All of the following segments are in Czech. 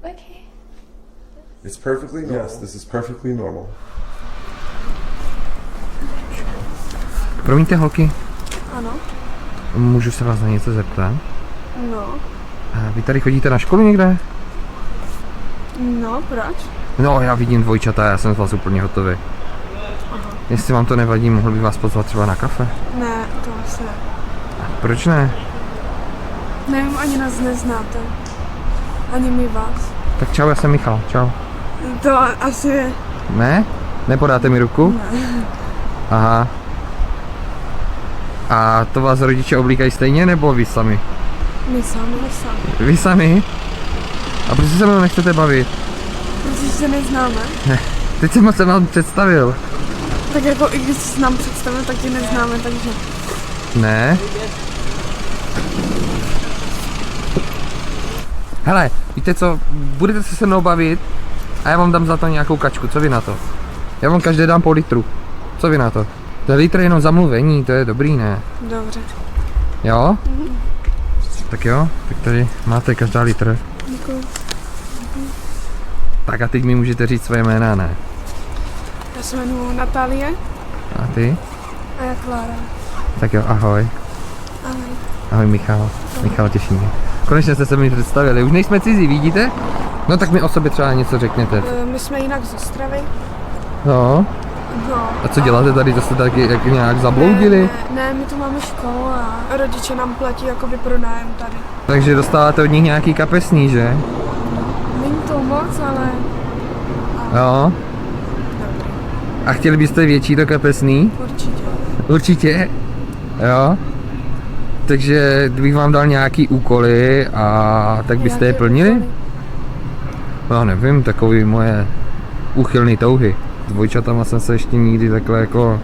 Okay. It's perfectly normal. Yes, this is perfectly normal. Promiňte, holky, Ano. můžu se vás na něco zeptat? No. A vy tady chodíte na školu někde? No, proč? No, já vidím dvojčata, já jsem z vás úplně hotový. Aha. Jestli vám to nevadí, mohl bych vás pozvat třeba na kafe? Ne, to asi ne. Proč ne? Nevím, ani nás neznáte. Ani my vás. Tak čau, já jsem Michal, čau. To asi... Ne? Nepodáte mi ruku? Ne. Aha. A to vás rodiče oblíkají stejně, nebo vy sami? My sami. Vy sami? A proč se mnou nechcete bavit? Protože se neznáme. Ne, teď jsem se vám představil. Tak jako i když se nám představil, tak tě neznáme, takže... Ne? Hele, víte co, budete se mnou bavit a já vám dám za to nějakou kačku, co vy na to? Já vám každý dám půl litru. Co vy na to? To je litr jenom za mluvení, to je dobrý, ne? Dobře. Jo? Tak jo, tak tady máte každá litr. Děkuji. Tak a teď mi můžete říct svoje jména, ne? Já se jmenuji Natálie. A ty? A já Klára. Tak jo, ahoj. Ahoj. Ahoj Michal. Michal, těší mě. Konečně jste se mi představili, už nejsme cizí, vidíte? No tak mi o sobě třeba něco řekněte. My jsme jinak z Ostravy. No. No. A co děláte tady, to jste taky jak nějak zabloudili? Ne, my tu máme školu a rodiče nám platí jakoby pro nájem tady. Takže dostáváte od nich nějaký kapesný, že? Není to moc, ale... Jo. Dobrý. A chtěli byste větší to kapesný? Určitě. Určitě? Jo. Takže kdybych vám dal nějaký úkoly a tak byste je plnili? No nevím, takový moje úchylný touhy. S dvojčatama jsem se ještě nikdy takhle jako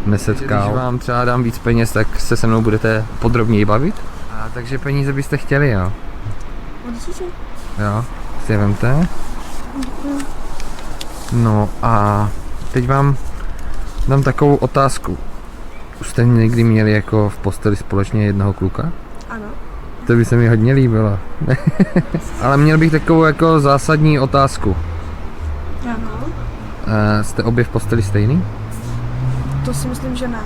nesetkal. Když vám třeba dám víc peněz, tak se se mnou budete podrobněji bavit? A takže peníze byste chtěli, jo? Určitě. Jo, si je vemte. No a teď vám dám takovou otázku. Už jste někdy měli jako v posteli společně jednoho kluka? Ano. To by se mi hodně líbilo. Ale měl bych takovou jako zásadní otázku. Ano. Jste obě v posteli stejný? To si myslím, že ne.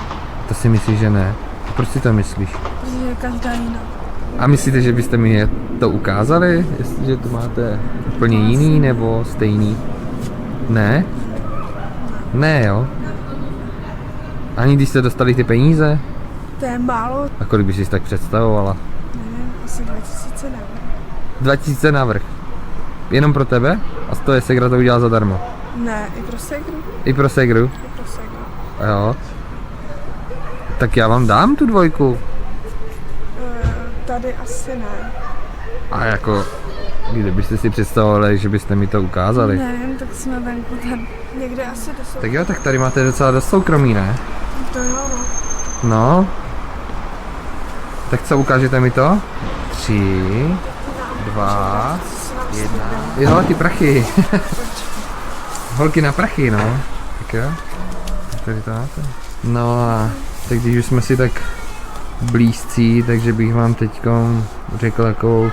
To si myslíš, že ne. Proč si to myslíš? Protože je každá jiná. A myslíte, že byste mi to ukázali? Jestliže to máte úplně jiný nebo stejný? Ne? Ne, jo? Ani když jste dostali ty peníze? To je málo. A kolik bys si tak představovala? Nevím, asi 2000 navrh. 2000 navrch. Jenom pro tebe? A to je segra to udělá zadarmo? Ne, i pro segru. I pro segru? I pro segru. Jo. Tak já vám dám tu dvojku. Tady asi ne. A jako, kdybyste si představovali, že byste mi to ukázali. Nevím, tak jsme venku tady. Někde asi do Tak jo, tak tady máte docela dost soukromí, ne? To jo, no. No. Tak co, ukážete mi to? 3, 2, 1. Jo, ty prachy. Holky na prachy, no. Tak jo. Tak tady to máte. No a tak když už jsme si tak blízcí, takže bych vám teď řekl takovou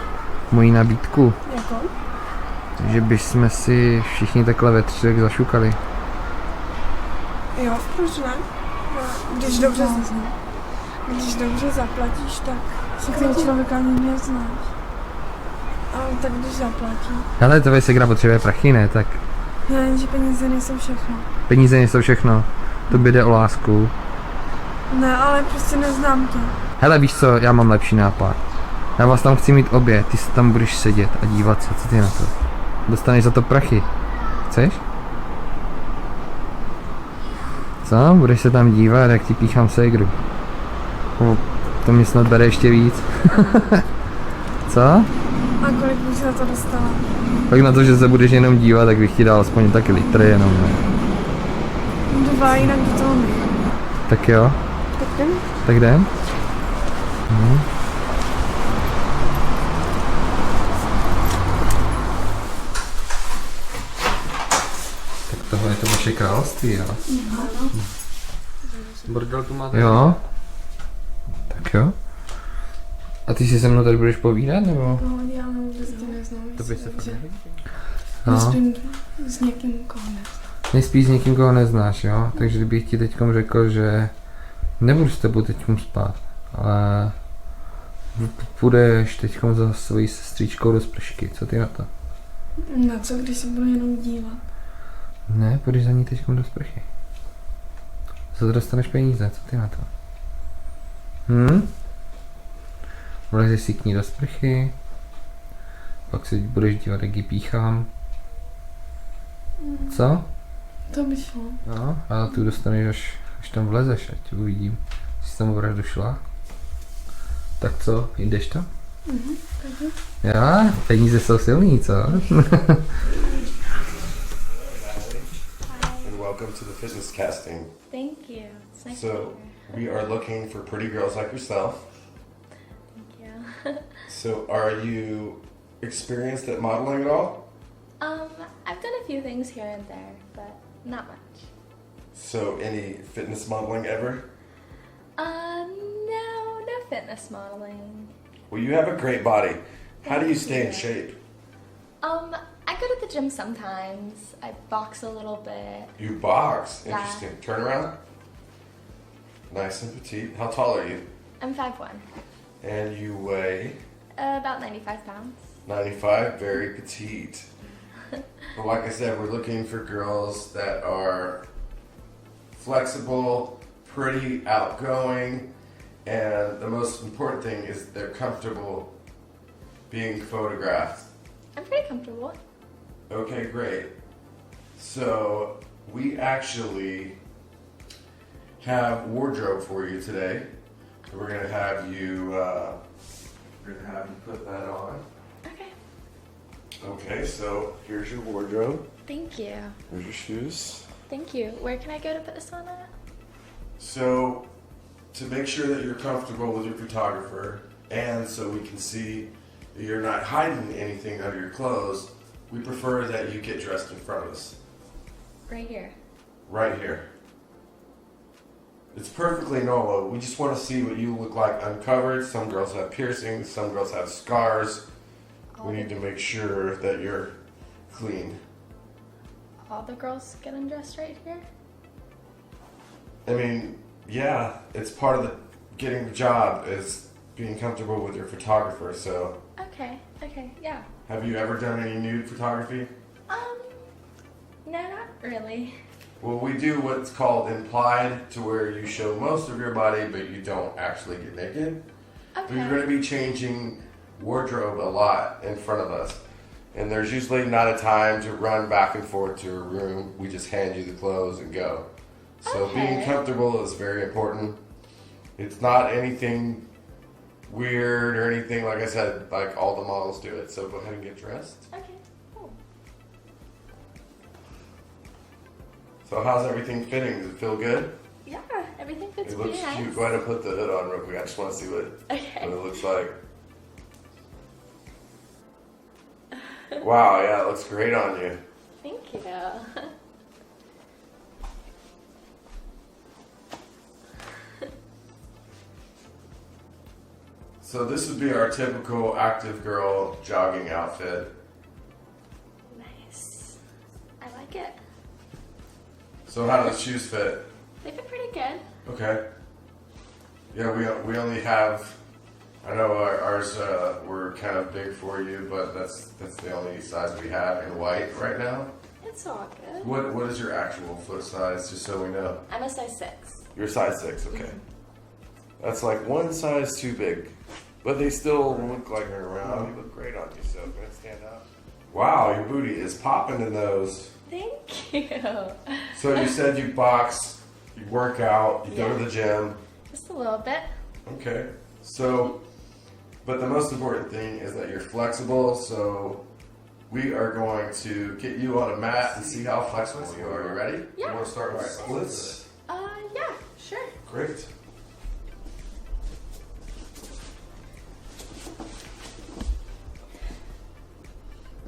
moji nabídku. Jakou? Že bychom si všichni takhle ve třech zašukali. Jo, proč ne? Když dobře zaplatíš, tak se toho člověka ani neznáš. Ale tak když zaplatí. Hele, tvoje segra potřebuje prachy, ne? Tak Ne, že peníze nejsou všechno. peníze nejsou všechno. To jde o lásku. Ne, ale prostě neznám tě. Hele, víš co, já mám lepší nápad. Já vás tam chci mít obě, ty si tam budeš sedět a dívat se, co ty na to. Dostaneš za to prachy. Chceš? Co? Budeš se tam dívat, jak ti píchám ségru. To mi snad bere ještě víc. Co? A kolik bych za to dostala? Tak na to, že se budeš jenom dívat, tak bych ti dal aspoň taky litry jenom, ne? 2, jinak do toho nejde. Tak jo, Tak jdem? tak jdem. Tak tohle je to vaše království, jo? Bordel tu máte? Jo. Tak jo. A ty si se mnou tady budeš povídat, nebo? Pohodě, já vůbec tě neznám. no. To by se fakt že nehodí. No. nespím s někým, koho neznám. Nejspíš s někým, koho neznáš, jo? Takže kdybych ti teďkom řekl, že nebudu s tebou teďkom spát, ale půjdeš teďkom za svojí sestřičkou do spršky, co ty na to? Na co, když se budu jenom dívat? Ne, půjdeš za ní teďkom do sprchy. Za to dostaneš peníze, co ty na to? Vlezeš si k ní do sprchy, pak si budeš dívat, jak ji píchám. Co? To by šlo. No, ale tu dostaneš, až tam vlezeš, ať uvidím. Jsi tam opravdu došla? Tak co, jdeš to? Takže Jo, peníze jsou silný, co? And welcome to the fitness casting. Thank you. It's nice to So, be here. we are looking for pretty girls like yourself. Thank you. So, are you experienced at modeling at all? I've done a few things here and there, but not much. So, any fitness modeling ever? No fitness modeling. Well, you have a great body. How do you stay in Thank shape? I go to the gym sometimes. I box a little bit. You box. Yeah. Interesting. Turn around. Nice and petite. How tall are you? I'm 5'1", And you weigh about 95 pounds. 95, very petite. But like I said, we're looking for girls that are flexible, pretty, outgoing, and the most important thing is they're comfortable being photographed. I'm pretty comfortable. Okay, great. So we actually have wardrobe for you today. We're gonna have you put that on. Okay. Okay, so here's your wardrobe. Thank you. Here's your shoes. Thank you. Where can I go to put this on at? So, to make sure that you're comfortable with your photographer, and so we can see that you're not hiding anything under your clothes, we prefer that you get dressed in front of us. Right here. Right here. It's perfectly normal. We just want to see what you look like uncovered. Some girls have piercings, some girls have scars. We need to make sure that you're clean. All the girls get undressed right here? I mean, yeah, it's part of the getting the job is being comfortable with your photographer. So, Okay, yeah. have you ever done any nude photography? No, not really. Well, we do what's called implied, to where you show most of your body, but you don't actually get naked. But you're going to Okay. be changing wardrobe a lot in front of us. And there's usually not a time to run back and forth to a room. We just hand you the clothes and go. So being Okay. comfortable is very important. It's not anything weird or anything, like I said, like all the models do it. So go ahead and get dressed. Okay, cool. So how's everything fitting? Does it feel good? Yeah, everything fits It pretty looks nice. cute. Go ahead and put the hood on real quick. I just want to see what Okay. it looks like. Wow, yeah, it looks great on you. Thank you. So this would be our typical active girl jogging outfit. Nice. I like it. So how do the shoes fit? They fit pretty good. Okay. Yeah, we only have. I know ours were kind of big for you, but that's the only size we have in white right now. It's all good. What is your actual foot size, just so we know? I'm a size 6. You're size 6, okay. That's like one size too big, but they still look like they're around. You look great on you, so go ahead and stand up. Wow, your booty is popping in those. Thank you. So you said you box, you work out, you go to Yeah. the gym. Just a little bit. Okay. So, but the most important thing is that you're flexible. So we are going to get you on a mat and see how flexible you are. You ready? Yeah. You want to start with splits? Yeah, sure. Great.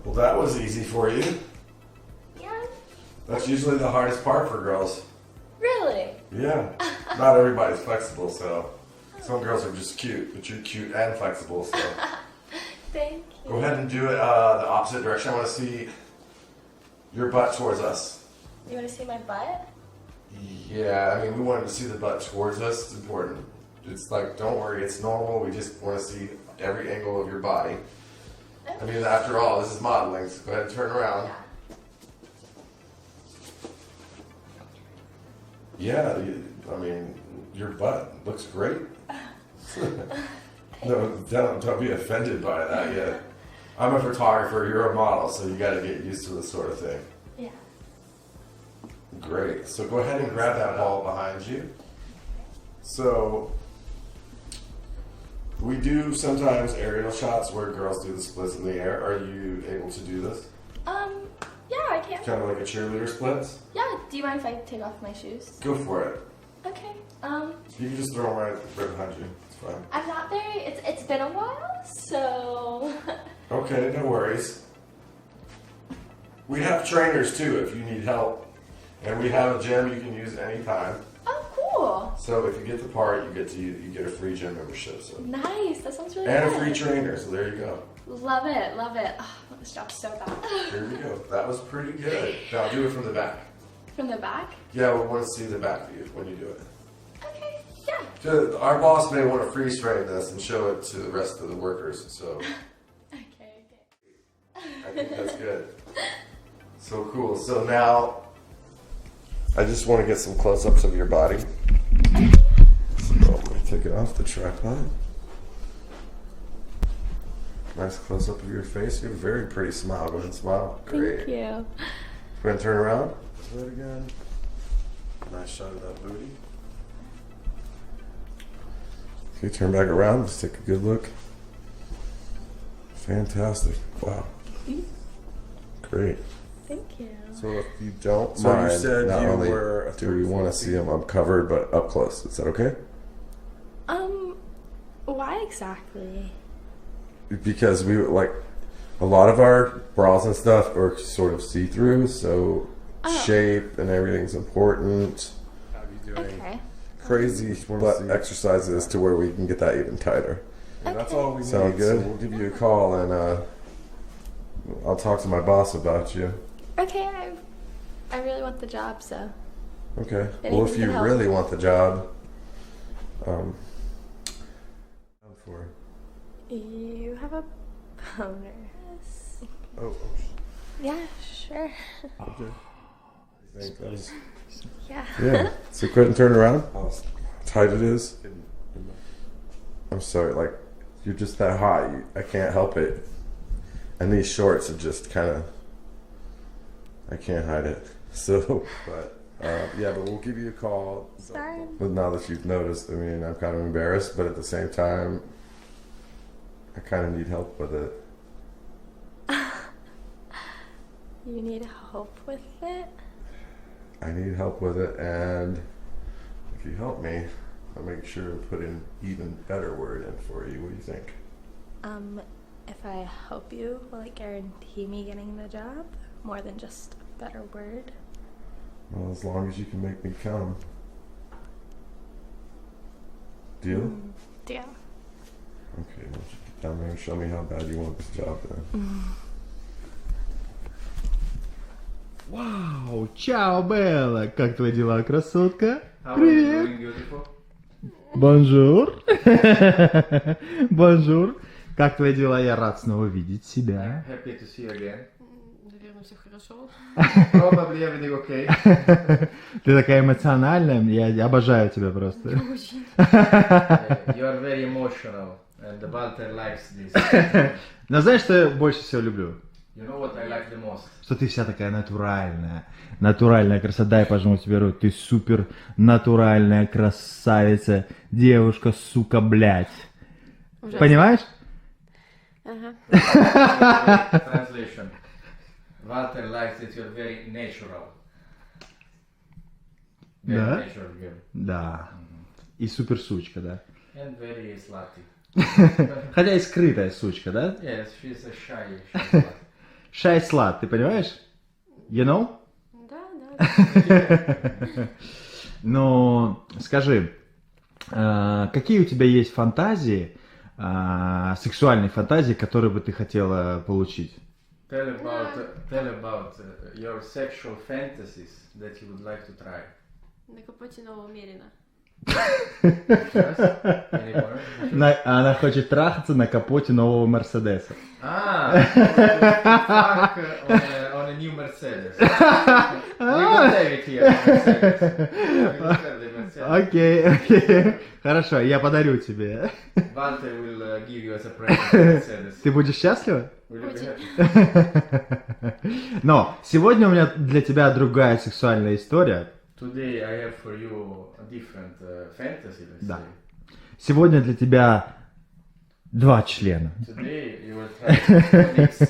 Well, that was easy for you. Yeah. That's usually the hardest part for girls. Really? Yeah. Not everybody's flexible, so some girls are just cute, but you're cute and flexible, so. Thank Go ahead and do it the opposite direction. I want to see your butt towards us. You want to see my butt? Yeah, I mean, we wanted to see the butt towards us. It's important. It's like, don't worry, it's normal. We just want to see every angle of your body. I mean, after all, this is modeling, so go ahead and turn around. Yeah, I mean, your butt looks great. No, don't be offended by that yet. I'm a photographer, you're a model, so you got to get used to this sort of thing. Yeah. Great. So go ahead and grab that ball behind you. So we do sometimes aerial shots where girls do the splits in the air. Are you able to do this? Yeah, I can. Kind of like a cheerleader splits? Yeah, do you mind if I take off my shoes? Go for it. Okay. You can just throw them right behind you. It's fine. I'm not very, it's been a while, so. Okay, no worries. We have trainers too if you need help. And we have a gym you can use anytime. Oh, cool. So if you get the part, you get a free gym membership. So. Nice, that sounds really And good. a free trainer, so there you go. Love it, love it. Oh, I want this job so bad. Here we go. That was pretty good. Now do it from the back. From the back? Yeah, we want to see the back view when you do it. Okay, yeah. So our boss may want to freeze frame this and show it to the rest of the workers, so Okay. I think that's good. So cool. So now I just want to get some close-ups of your body. So I'm going to take it off the tripod. Nice close-up of your face. You have a very pretty smile. Go ahead and smile. Great. Thank you. Go ahead and turn around. Do that again. Nice shot of that booty. Okay, turn back around. Let's take a good look. Fantastic. Wow. Great. Thank you. So if you don't So you mind, said not you only were a do we want to see them uncovered, but up close. Is that okay? Why exactly? Because we like a lot of our bras and stuff are sort of see-through, so shape and everything's important. Have you doing? Okay. Crazy butt exercises to where we can get that even tighter. And that's all we need. Sound good? So We'll give you a call and I'll talk to my boss about you. Okay, I really want the job, so. Okay. Anything Well, if you to help. really want the job, for You have a boner. oh, Yeah, sure. okay. I think that's Yeah. yeah. So quit and turn around. How tight it is. I'm sorry, like you're just that hot. I can't help it. And these shorts are just kind of. I can't hide it. So, but yeah, but we'll give you a call. Sorry. But now that you've noticed, I mean, I'm kind of embarrassed, but at the same time, I kind of need help with it. You need help with it? I need help with it, and if you help me, I'll make sure to put an even better word in for you. What do you think? If I help you, will it guarantee me getting the job? More than just a better word? Well, as long as you can make me come. Deal? Deal. Okay, why don't you get down there and show me how bad you want this job then. Вау, чао, Белла! Как твои дела, красотка? Привет! Бонжур! Бонжур! Как твои дела? Я рад снова видеть себя. Happy to see you again. Наверное, все хорошо. Probably everything okay. Ты такая эмоциональная, я обожаю тебя просто. Очень. You are very emotional, and Walter likes this. Но знаешь, что я больше всего люблю? You know what I like the most? Что ты вся такая натуральная. Натуральная красота. Дай, пожму тебе руку. Ты супер натуральная красавица. Девушка, сука, блядь. Ужасно. Понимаешь? Ага. Translation. Walter likes that you're very natural. Very Да? natural girl. Да. И супер сучка, да? And very slutty. Хотя и скрытая сучка, да? Yes, she's a shy slut. Shy slut, ты понимаешь? You know? Да. Но скажи, какие у тебя есть фантазии сексуальной фантазии, которую бы ты хотела получить? Tell about your sexual fantasies that you would like to try. На капоте нового Мерина. Yes? Anyone? Она хочет трахаться на капоте нового Мерседеса. Fuck on a new Mercedes. We don't have it here. Mercedes. We don't have the Mercedes. Окей. Хорошо, я подарю тебе. Walter will give you as a present Mercedes. Ты будешь счастлива? Will you be happy? Но сегодня у меня для тебя другая сексуальная история. Today I have for you a different fantasy, let's Да. say. Сегодня для тебя 2 члена. Today you will try dicks.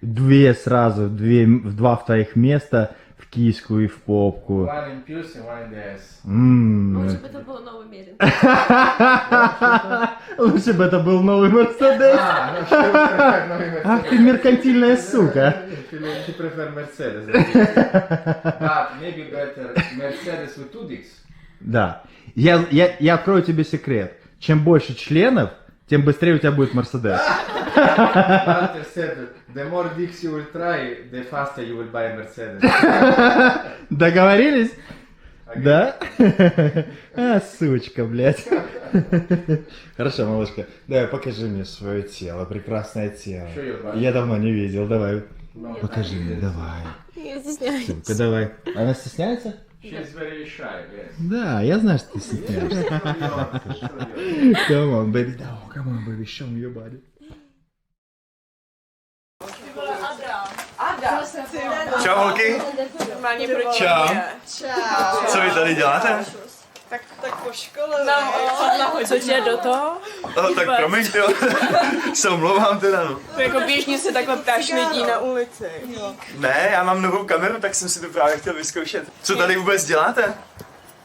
2 сразу, 2 в твоих места, в киску и в попку. One in pussy, one in the ass. Лучше бы это был новый Мерин. Лучше бы это был новый Мерседес. No, she would prefer no Mercedes. Ах ты меркантильная сука. She prefer Mercedes. But maybe better Mercedes with 2 dicks. Да. Я открою тебе секрет. Чем больше членов, тем быстрее у тебя будет Мерседес. Walter said, the more dicks you will try, the faster you will buy a Mercedes. Договорились? Да? Сучка, блядь. Хорошо, малышка. Давай, покажи мне свое тело, прекрасное тело. Show your body. Я давно не видел, давай. No. Покажи мне, давай. Я стесняюсь. Сука, давай. Она стесняется? She's very shy, yes. Да, я знаю, что ты стесняешься. Come on, baby. No, come on, baby. Show me your body. Čau holky. Čau. Co vy tady děláte? Tak po škole. No, co tě do toho? No, tak promiňte, jo. Se omlouvám teda, no. To jako běžně se takhle ptáš lidí na ulici. Ne, já mám novou kameru, tak jsem si to právě chtěl vyzkoušet. Co tady vůbec děláte?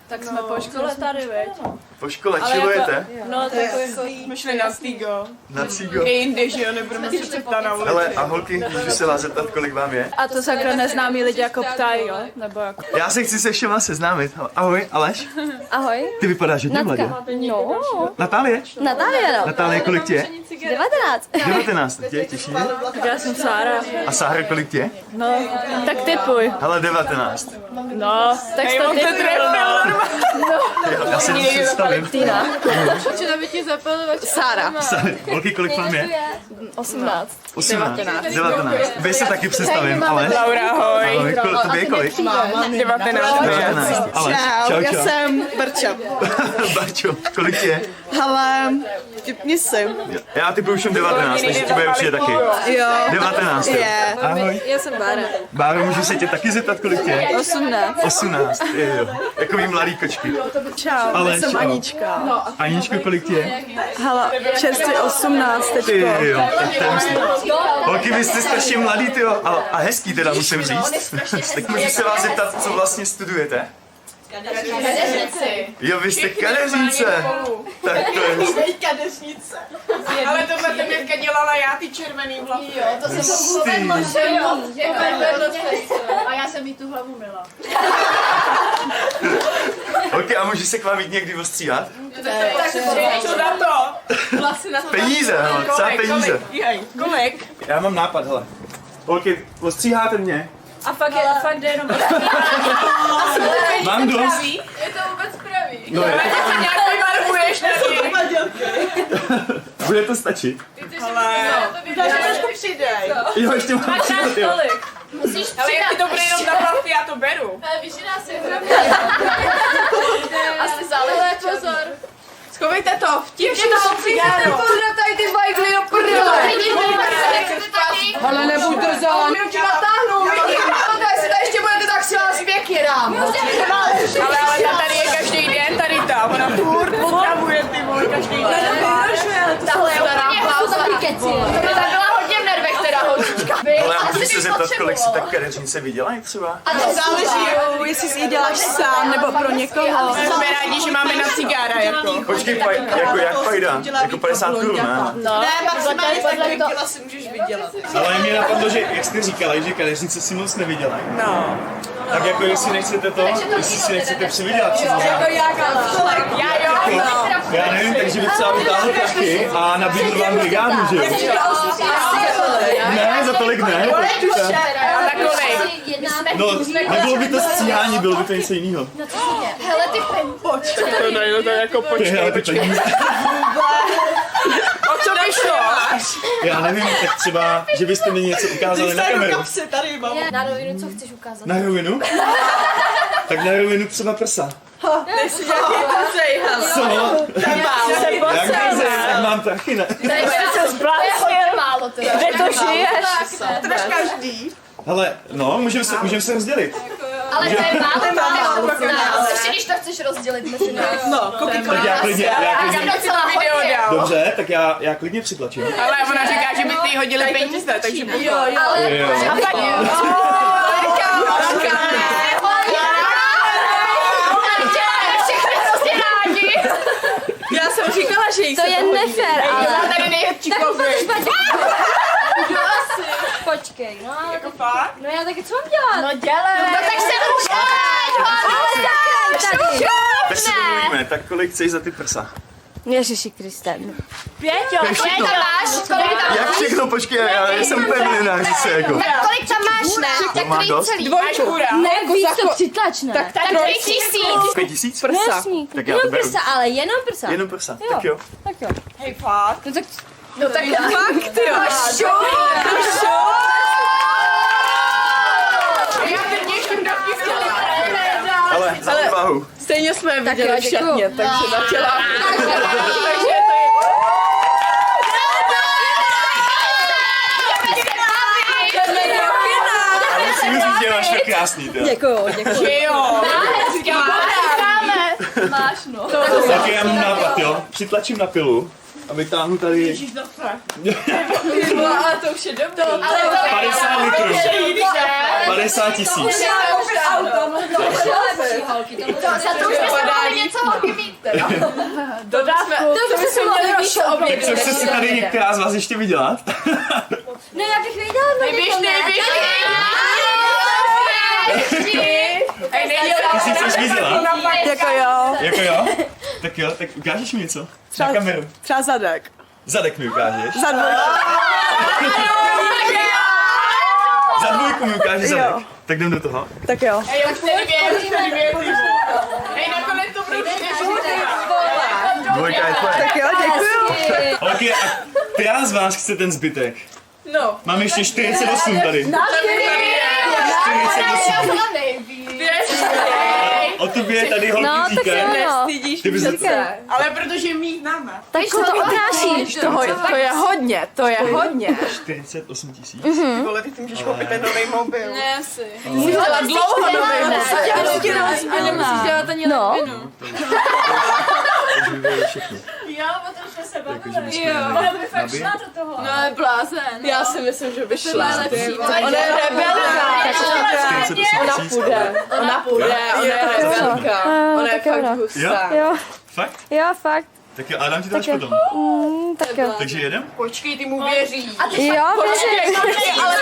Tak jsme po škole tady, veď? Po škole chillujete? No, tak jako jsme šli na Tigo. Na Cigo? Kde jinde, že jo, nebudeme se ptát na ulici. Hele, a holky, můžu se vás zeptat, kolik vám je? A to sakra neznámí lidi jako ptají, jo? Nebo jako... Já se chci se všema seznámit. Ahoj, Aleš. Ahoj. Ty vypadáš hodně mladě. No. Natálie? Natália, no. Natálie, kolik tě je? 19. 19, tě těší? Tak já jsem Sára. A Sára, kolik tě je? No, tak typuj. Hele, 19. No, tak to trefil. Já si to představím. Týna. Či by ti zapalovat. Sára. Holky, kolik vám je? 18. 18. 19. Vy se taky představím, Aleš. Laura, ahoj. Ahoj, tobě je kolik? 19. 19. Aleš, čau, Já čau. jsem Barča. Barčo, kolik tě je? Hele, typni si. Já typuju všem 19, takže ti bude určitě taky. Jo. 19. jo. Je. Ahoj. Já jsem Bára. Báro, můžu se tě taky zeptat, kolik tě je? 18. 18, jo. Takový mladý kočky. Čau, Ale jsem čau. Anička. Aničko, kolik tě je? Hele, čerstvě 18 Ty teďko. jo, tak to je myslím. Holky, vy jste strašně mladý, ty jo. A hezký teda, musím říct. Tak můžu se vás zeptat, co vlastně studujete? Jo, vy jste kadeřnice. Tak to je... Kadeřnice. Ale tohle Mirka dělala já, ty červený vlasy. Jo, to Hustý. A já jsem jí tu hlavu myla. Holky, a můžu se k vám jít někdy ostříhat? Tak co na to? Peníze, hele, třeba peníze. Kolik? Já mám nápad, hele. Holky, ostříháte mě? A fakt jde jenom Mám dost. Je to vůbec pravý? No je. Se nějak vymarmuješ na ní. Bude to stačit? Takže trošku přidej. Jo, ještě mám přidat, jo. Musíš přidat. Ale jak ty to bude jenom na hlavy, já to beru. Ale víš, že nás je asi záleží pozor. Schovejte to, vtipně to cigáro. Pozor, tady ty bajkly do prdele. Ale nebuď drzán. Jenom ti natáhnu. Tady si tady ještě budete tak si vás věky dám. Ale ta tady je každý den, tady ta. Ona furt potravuje ty vole, každý den. Tahle je stará pauza. To byla hodně v nervech teda holčička. Ale já můžu se zeptat, kolik si tak kadeřnice vydělají třeba? A to záleží, jestli si ji děláš sám nebo pro někoho. Jsme rádi, že máme na cigára jako. Počkej, jako jak pajda? Jako 50 korun, ne? Ne, maximálně tak 2 kila si můžeš vydělat. Ale mě napadlo, že jak jste říkala, že kadeřnice si moc nevydělají. No. Tak jako jestli nechcete to, jestli si nechcete přivydělat třeba. Já nevím, takže bych třeba vytáhl prachy a nabídl vám brigádu, že jo? Ne, za tolik ne. No, nebylo by to stříhání, bylo by to něco jiného. Hele, ty peníze. O co vyšlo? Já nevím, tak třeba, že byste mi něco ukázali na kameru. Tady mám. Na rovinu, co chceš ukázat? Na rovinu? Tak na rovinu třeba prsa. Nejsi nějaký drzej, hele. Co? Jak drzej, tak mám prachy, ne? To je hodně málo teda. Kde to žiješ? To dáš každý. Hele, no, můžeme se rozdělit. Ale to je málo. Ještě když to chceš rozdělit mezi nás. No, koukej, Tak já klidně, Docela hodně. dobře, tak já klidně přitlačím. ale ona říká, že by ty jí hodili peníze, takže buď. Ale... Jo. A pak... Já jsem říkala, že jí To je nefér, ale... tady nejlepší koukej. Počkej, no ale... Jako fakt? No já taky co mám dělat? No dělej. No tak se Tady. Tak si domluvíme, tak kolik chceš za ty prsa? Ježiši Kriste. Pěťo, kolik tam máš? Kolik tam Jak máš? všechno, počkej, já jsem úplně milionář, se jako. Tak kolik tam máš, ne? Tak Má kolik dost? celý? Dvojku. Ne, víc to přitlač, ne? Tak 3000. 5000? No jasný, Tak já jenom to beru. prsa, ale jenom prsa. Jenom prsa, Jo. tak jo. Tak jo. Hej, fakt? No tak No tak Fakt, jo. Ale za odvahu. Stejně jsme je viděli jo, v šatně, děkuju. takže na těla. Takže to je... Ale musím říct, že máš tak krásný, teda. děkuju. Že jo. máš, no. Tak já mám nápad, jo. Přitlačím na pilu a vytáhnu tady Ale to už je dobrý. 50 litrů. 50 000. Za to už bychom mohli něco hodně mít. Dodávku. To by se mohli víc Tak co chce si tady některá z vás ještě vydělat? Ne, já bych věděla, Ty si chceš vydělat? Jako jo. Jako jo? Tak ukážeš mi něco? Na kameru. Třeba zadek. Zadek mi ukážeš. Za dvojku. Za dvojku mi ukážeš zadek. Tak jdem do toho. Tak jo. Dvojka je tvoje. Tak jo, děkuju. Ok, a která z vás chce ten zbytek? No. Mám ještě 48 tady. 48. O tobě tady holky No, tak říkají. jo, no. Stydíš Ty bys přece. Ale protože my jít známe. Tak to odnášíš. To je hodně, to je hodně. 48 000. Vole, ty můžeš koupit ten nový mobil. Ne, si. Musíš dělat dlouho nový mobil. A nemusíš dělat ani ledvinu. Jo, potom jsme se bavili. Ona by fakt šla do toho. No, je blázen. Já si myslím, že by šla. Ona je rebelka. 48 000. Ona půjde, ona je rebelka. Ona je fakt hustá. Jo, Fakt? jo, fakt. Tak jo, a dám ti to až potom. Tak jo. Takže jedem? Počkej, ty mu věříš. Jo, věřím. Ale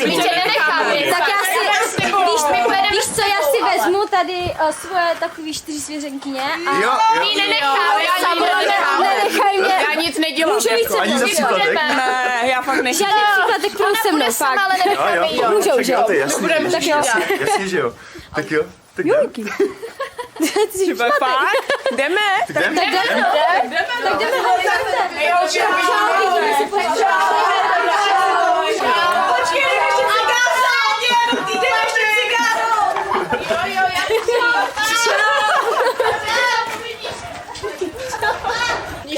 my tě nenecháme. Tak já si, víš co, já si vezmu tady svoje takový 4 svěřenkyně a Jo, My nenecháme. nenechaj mě. Já nic nedělám. Můžu jít se Ani za příplatek? Ne, já fakt nechci. Žádný příplatek pro se mnou, fakt. Ale nenecháme jí. Můžou, Tak že jo, jo? to je jasný. Tak jo. Jasně, že jo. Tak jo. Tak jdem. Ty jsi Třeba fakt? Jdeme? Tak jdem. Tak jdeme,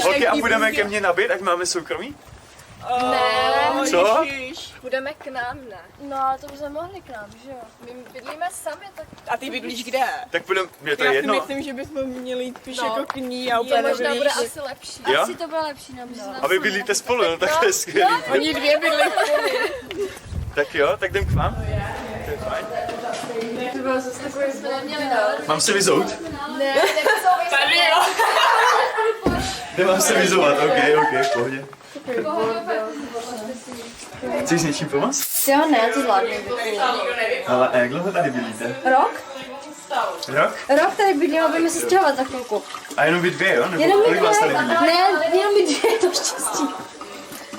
Ok, a půjdeme ke mně nabít, ať máme soukromí? Ne, Co? budeme k nám, ne? No, ale to bychom mohli k nám, že jo? My bydlíme sami, tak... A ty bydlíš kde? Tak půjdeme, mě to Já je si jedno. myslím, že bychom měli jít spíš No. jako k ní, já To úplně možná nevím. bude asi lepší. Jo? Asi to bylo lepší, no, A vy bydlíte spolu, no tak to je skvělý. Oni dvě bydlí Tak jo, tak jdem k vám. To je fajn. Mám se vyzout? Ne, nechcou tady, jo. Nemám se vyzovat, ok, v pohodě. Chceš s něčím pomoct? Jo, ne, to zvládnu. Ale a jak dlouho tady bydlíte? Rok? Rok? Rok tady bydlím a budeme se stěhovat za chvilku. A jenom vy dvě, jo? Nebo Jenom my kolik vás tady dvě. bydlí? Ne, jenom my dvě, to štěstí.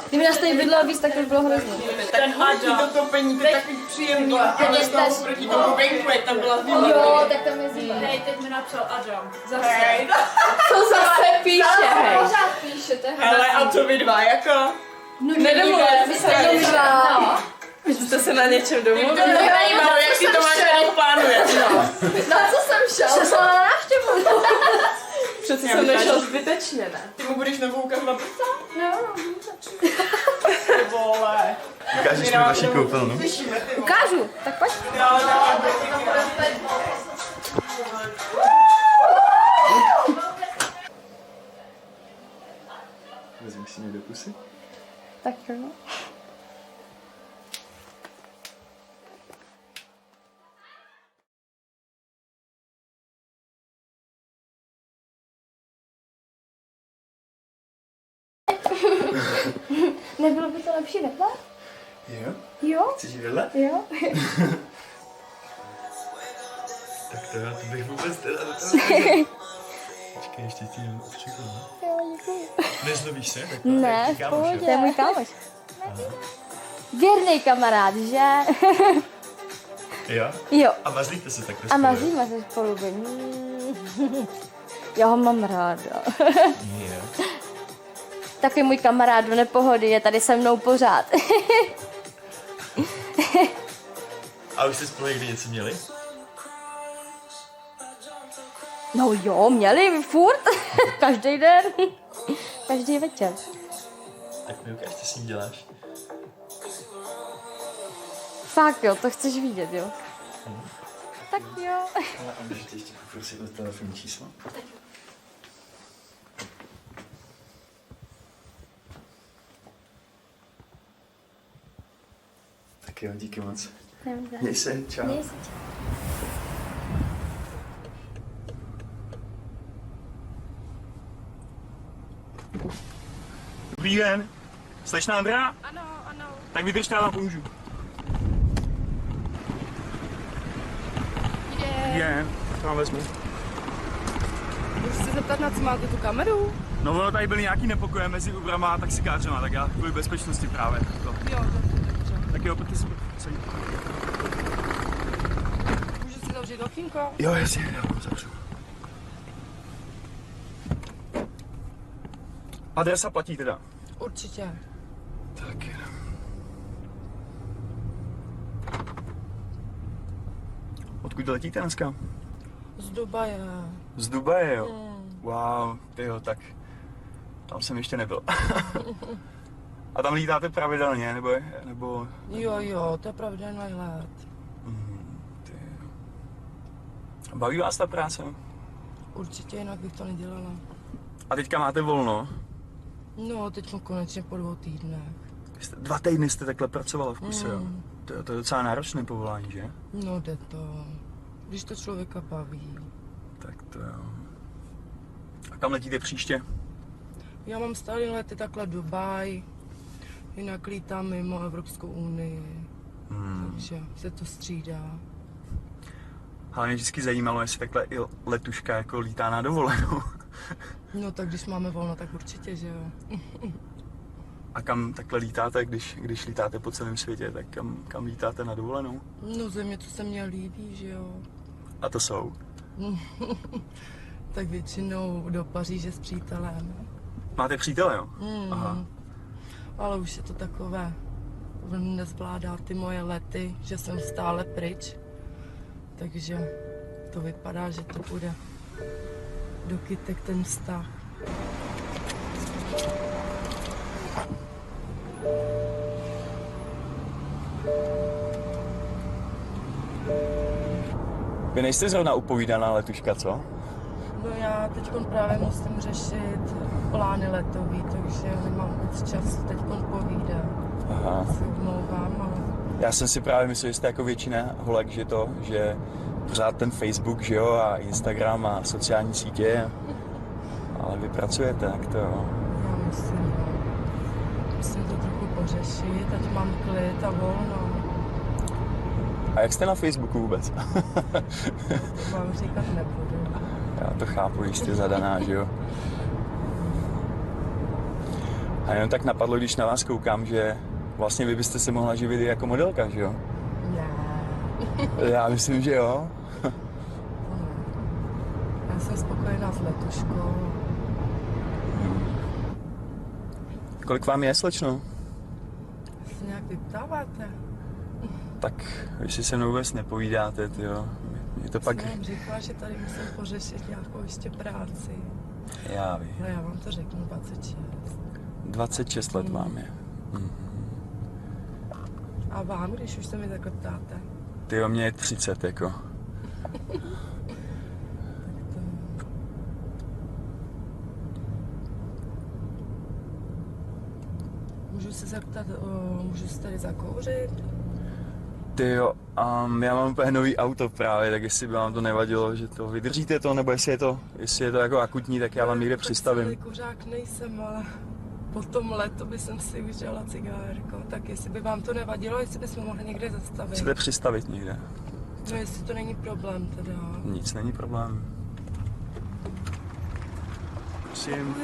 Kdyby nás tady bydlo víc, tak to by bylo hrozně. Ten hádí to topení, to je takový příjemný. A je stav proti tomu venku, jak tam byla zima. Jo, tak tam je zima. Hej, teď mi napsal Adam. Hej, to zase píše, hej. Pořád píšete. Hele, a co vy dva, jako? No, Nedomluvili se na něm dva. Vy jste se na něčem domluvili? No, jak ty to máš tady v plánu, no. Na co jsem šel? Šel na návštěvu. Přece jsem nešel zbytečně, ne? Ty mu budeš novou ukazovat prsa? No, Vole. Ukážeš mi vaši koupelnu? ukážu, tak pojď. Vezmi si mě do pusy. Tak jo. Nebylo by to lepší vedle? Jo? Jo? Chceš jít vedle? Jo? Tak to já to bych vůbec teda do toho Počkej, ještě ti jenom přikladnu. Jo, děkuji. Nezlobíš se? Tak Ne, v pohodě. To je můj kámoš. Věrný kamarád, že? Jo? Jo. A mazlíte se takhle A spolu? mazlíme se spolu. Já ho mám ráda. Jo. Taky můj kamarád do nepohody je tady se mnou pořád. A už jste spolu někdy něco měli? No jo, měli furt. Každý den. Každý večer. Tak mi ukáž, co s ním děláš. Fakt jo, to chceš vidět, jo? Tak jo. Ale a můžu tě ještě poprosit o telefonní číslo? Tak jo, díky moc. Měj se, čau. Měj se. Dobrý den. Slečna Andrea? Ano, ano. Tak vydržte, já vám pomůžu. Je, to vám vezmu. Můžu se zeptat, na co máte tu kameru? No ono tady byly nějaký nepokoje mezi Uberama a taxikářema, tak já kvůli bezpečnosti právě. To. Jo, dobře. Tak jo, pojďte si Můžu si zavřít okýnko? Jo, jasně, já zavřu. Adresa platí teda? Určitě. Tak jo. Odkud letíte dneska? Z Dubaje. Z Dubaje, jo? Wow, tyjo, tak tam jsem ještě nebyl. A tam lítáte pravidelně, nebo... Jo, to je pravidelný let. Tyjo. Baví vás ta práce? Určitě, jinak bych to nedělala. A teďka máte volno? No, teď konečně po 2 týdnech. 2 týdny jste takhle pracovala v kuse, jo? To je docela náročné povolání, že? No, jde to. Když to člověka baví. Tak to jo. A kam letíte příště? Já mám stále lety takhle Dubaj, jinak lítám mimo Evropskou unii, takže se to střídá. Ale mě vždycky zajímalo, jestli takhle i letuška jako lítá na dovolenou. No tak když máme volno, tak určitě, že jo. A kam takhle lítáte, když lítáte po celém světě, tak kam lítáte na dovolenou? No země, co se mně líbí, že jo. A to jsou? Tak většinou do Paříže s přítelem. Máte přítele, jo? Aha. Ale už je to takové, on nezvládá ty moje lety, že jsem stále pryč. Takže to vypadá, že to bude do kytek ten vztah. Vy nejste zrovna upovídaná letuška, co? No já teď právě musím řešit plány letový, takže nemám moc času teď povídat. Aha. Se omlouvám, ale... Já jsem si právě myslel, že jste jako většina holek, že pořád ten Facebook, že jo, a Instagram a sociální sítě, ale vy pracujete, tak to jo. Já musím to trochu pořešit. řešit, ať mám klid a volno. A jak jste na Facebooku vůbec? To vám říkat nebudu. Já to chápu, když jste zadaná, že jo? A jenom tak napadlo, když na vás koukám, že vlastně vy byste se mohla živit i jako modelka, že jo? Ne. Já myslím, že jo. Já jsem spokojená s letuškou. Kolik vám je, slečno? Vy se nějak vyptáváte? Tak vy si se mnou vůbec nepovídáte, jo. Je to pak... Jsem vám říkala, že tady musím pořešit nějakou ještě práci. Já vím. Ale já vám to řeknu 26. 26 let vám je. A vám, když už se mi takhle ptáte? Ty o mě je 30, jako. Můžu se zeptat, můžu se tady zakouřit? Ty jo, já mám úplně nový auto právě, tak jestli by vám to nevadilo, že to vydržíte to, nebo jestli je to jako akutní, tak já vám někde přistavím. Tak kuřák nejsem, ale po tom letu by jsem si užila cigárko, tak jestli by vám to nevadilo, jestli bychom mohli někde zastavit. Chcete přistavit někde? No jestli to není problém teda. Nic není problém. Prosím.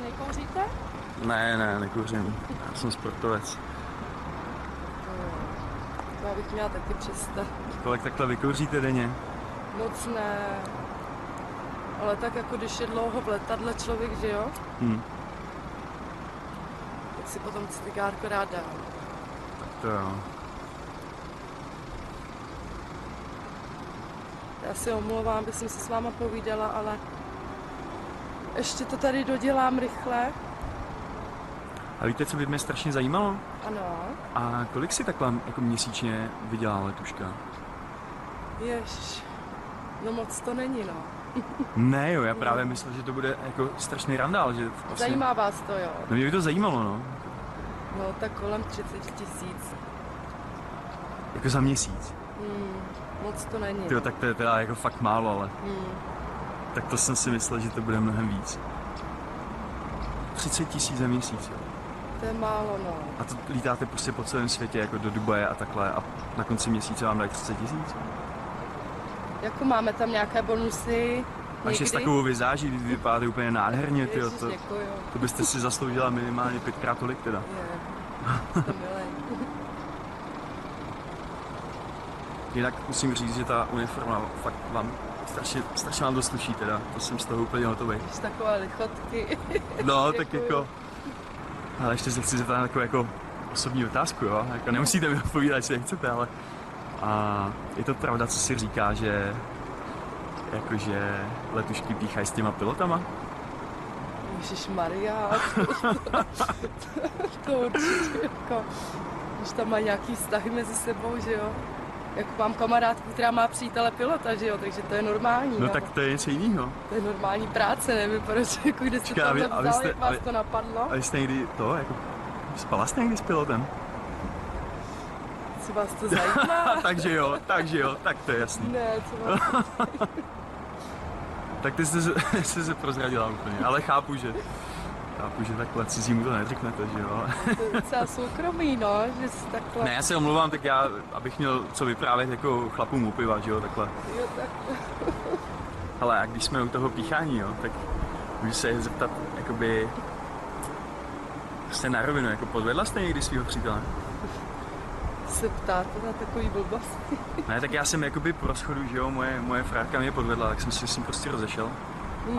Nekouříte? Ne, nekouřím. Já jsem sportovec. Já bych měla taky přestat. Kolik takhle vykouříte denně? Moc ne. Ale tak jako když je dlouho v letadle člověk, že jo? Tak si potom cigárko rád dám. To jo. Já si omlouvám, bych si s váma povídala, ale ještě to tady dodělám rychle. A víte, co by mě strašně zajímalo? Ano. A kolik si takhle jako měsíčně vydělá letuška? Jež, no moc to není, no. Ne jo, já právě myslel, že to bude jako strašný randál, že vlastně... Zajímá vás to, jo? No mě by to zajímalo, no. No tak kolem 30 000. Jako za měsíc. Moc to není. Tyjo, tak to je teda jako fakt málo, ale... Tak to jsem si myslel, že to bude mnohem víc. 30 000 za měsíc, jo. To je málo, no. A to lítáte prostě po celém světě, jako do Dubaje a takhle, a na konci měsíce vám dají 30 000? Jako máme tam nějaké bonusy? A ještě s takovou vizáží, když vypadáte úplně nádherně, tyjo, Ježiš, děkuju. to byste si zasloužila minimálně 5krát tolik teda. Je, to milé. Jinak musím říct, že ta uniforma fakt vám strašně vám to sluší teda, to jsem z toho úplně hotový. Když takové lichotky. No, tak jako... Ale ještě se chci zeptat na takovou jako osobní otázku, jo? Jako nemusíte mi odpovídat, jestli nechcete, ale... A je to pravda, co si říká, že... Jakože letušky píchají s těma pilotama? Ježišmarja, to určitě jako... Když tam mají nějaký vztahy mezi sebou, že jo? Jako mám kamarádku, která má přítele pilota, že jo, takže to je normální. No tak to je něco jiného. To je normální práce, nevím proč, jako kde jste tohle vzali, jak vás to napadlo. A vy jste někdy to, jako, spala jste někdy s pilotem? Co vás to zajímá? takže jo, tak to je jasný. Ne, co vás to zajímá? Tak ty jste se prozradila úplně, ale chápu, že takhle cizímu to neřeknete, že jo. To je docela soukromý, no, že jsi takhle... Ne, já se omlouvám, tak já, abych měl co vyprávět jako chlapům u piva, že jo, takhle. Jo, tak... Ale a když jsme u toho píchání, jo, tak můžu se zeptat, jakoby... Jste na rovinu, jako podvedla jste někdy svýho přítele? Se ptáte na takový blbosti? Ne, tak já jsem jakoby po rozchodu, že jo, moje frárka mě podvedla, tak jsem si s ním prostě rozešel.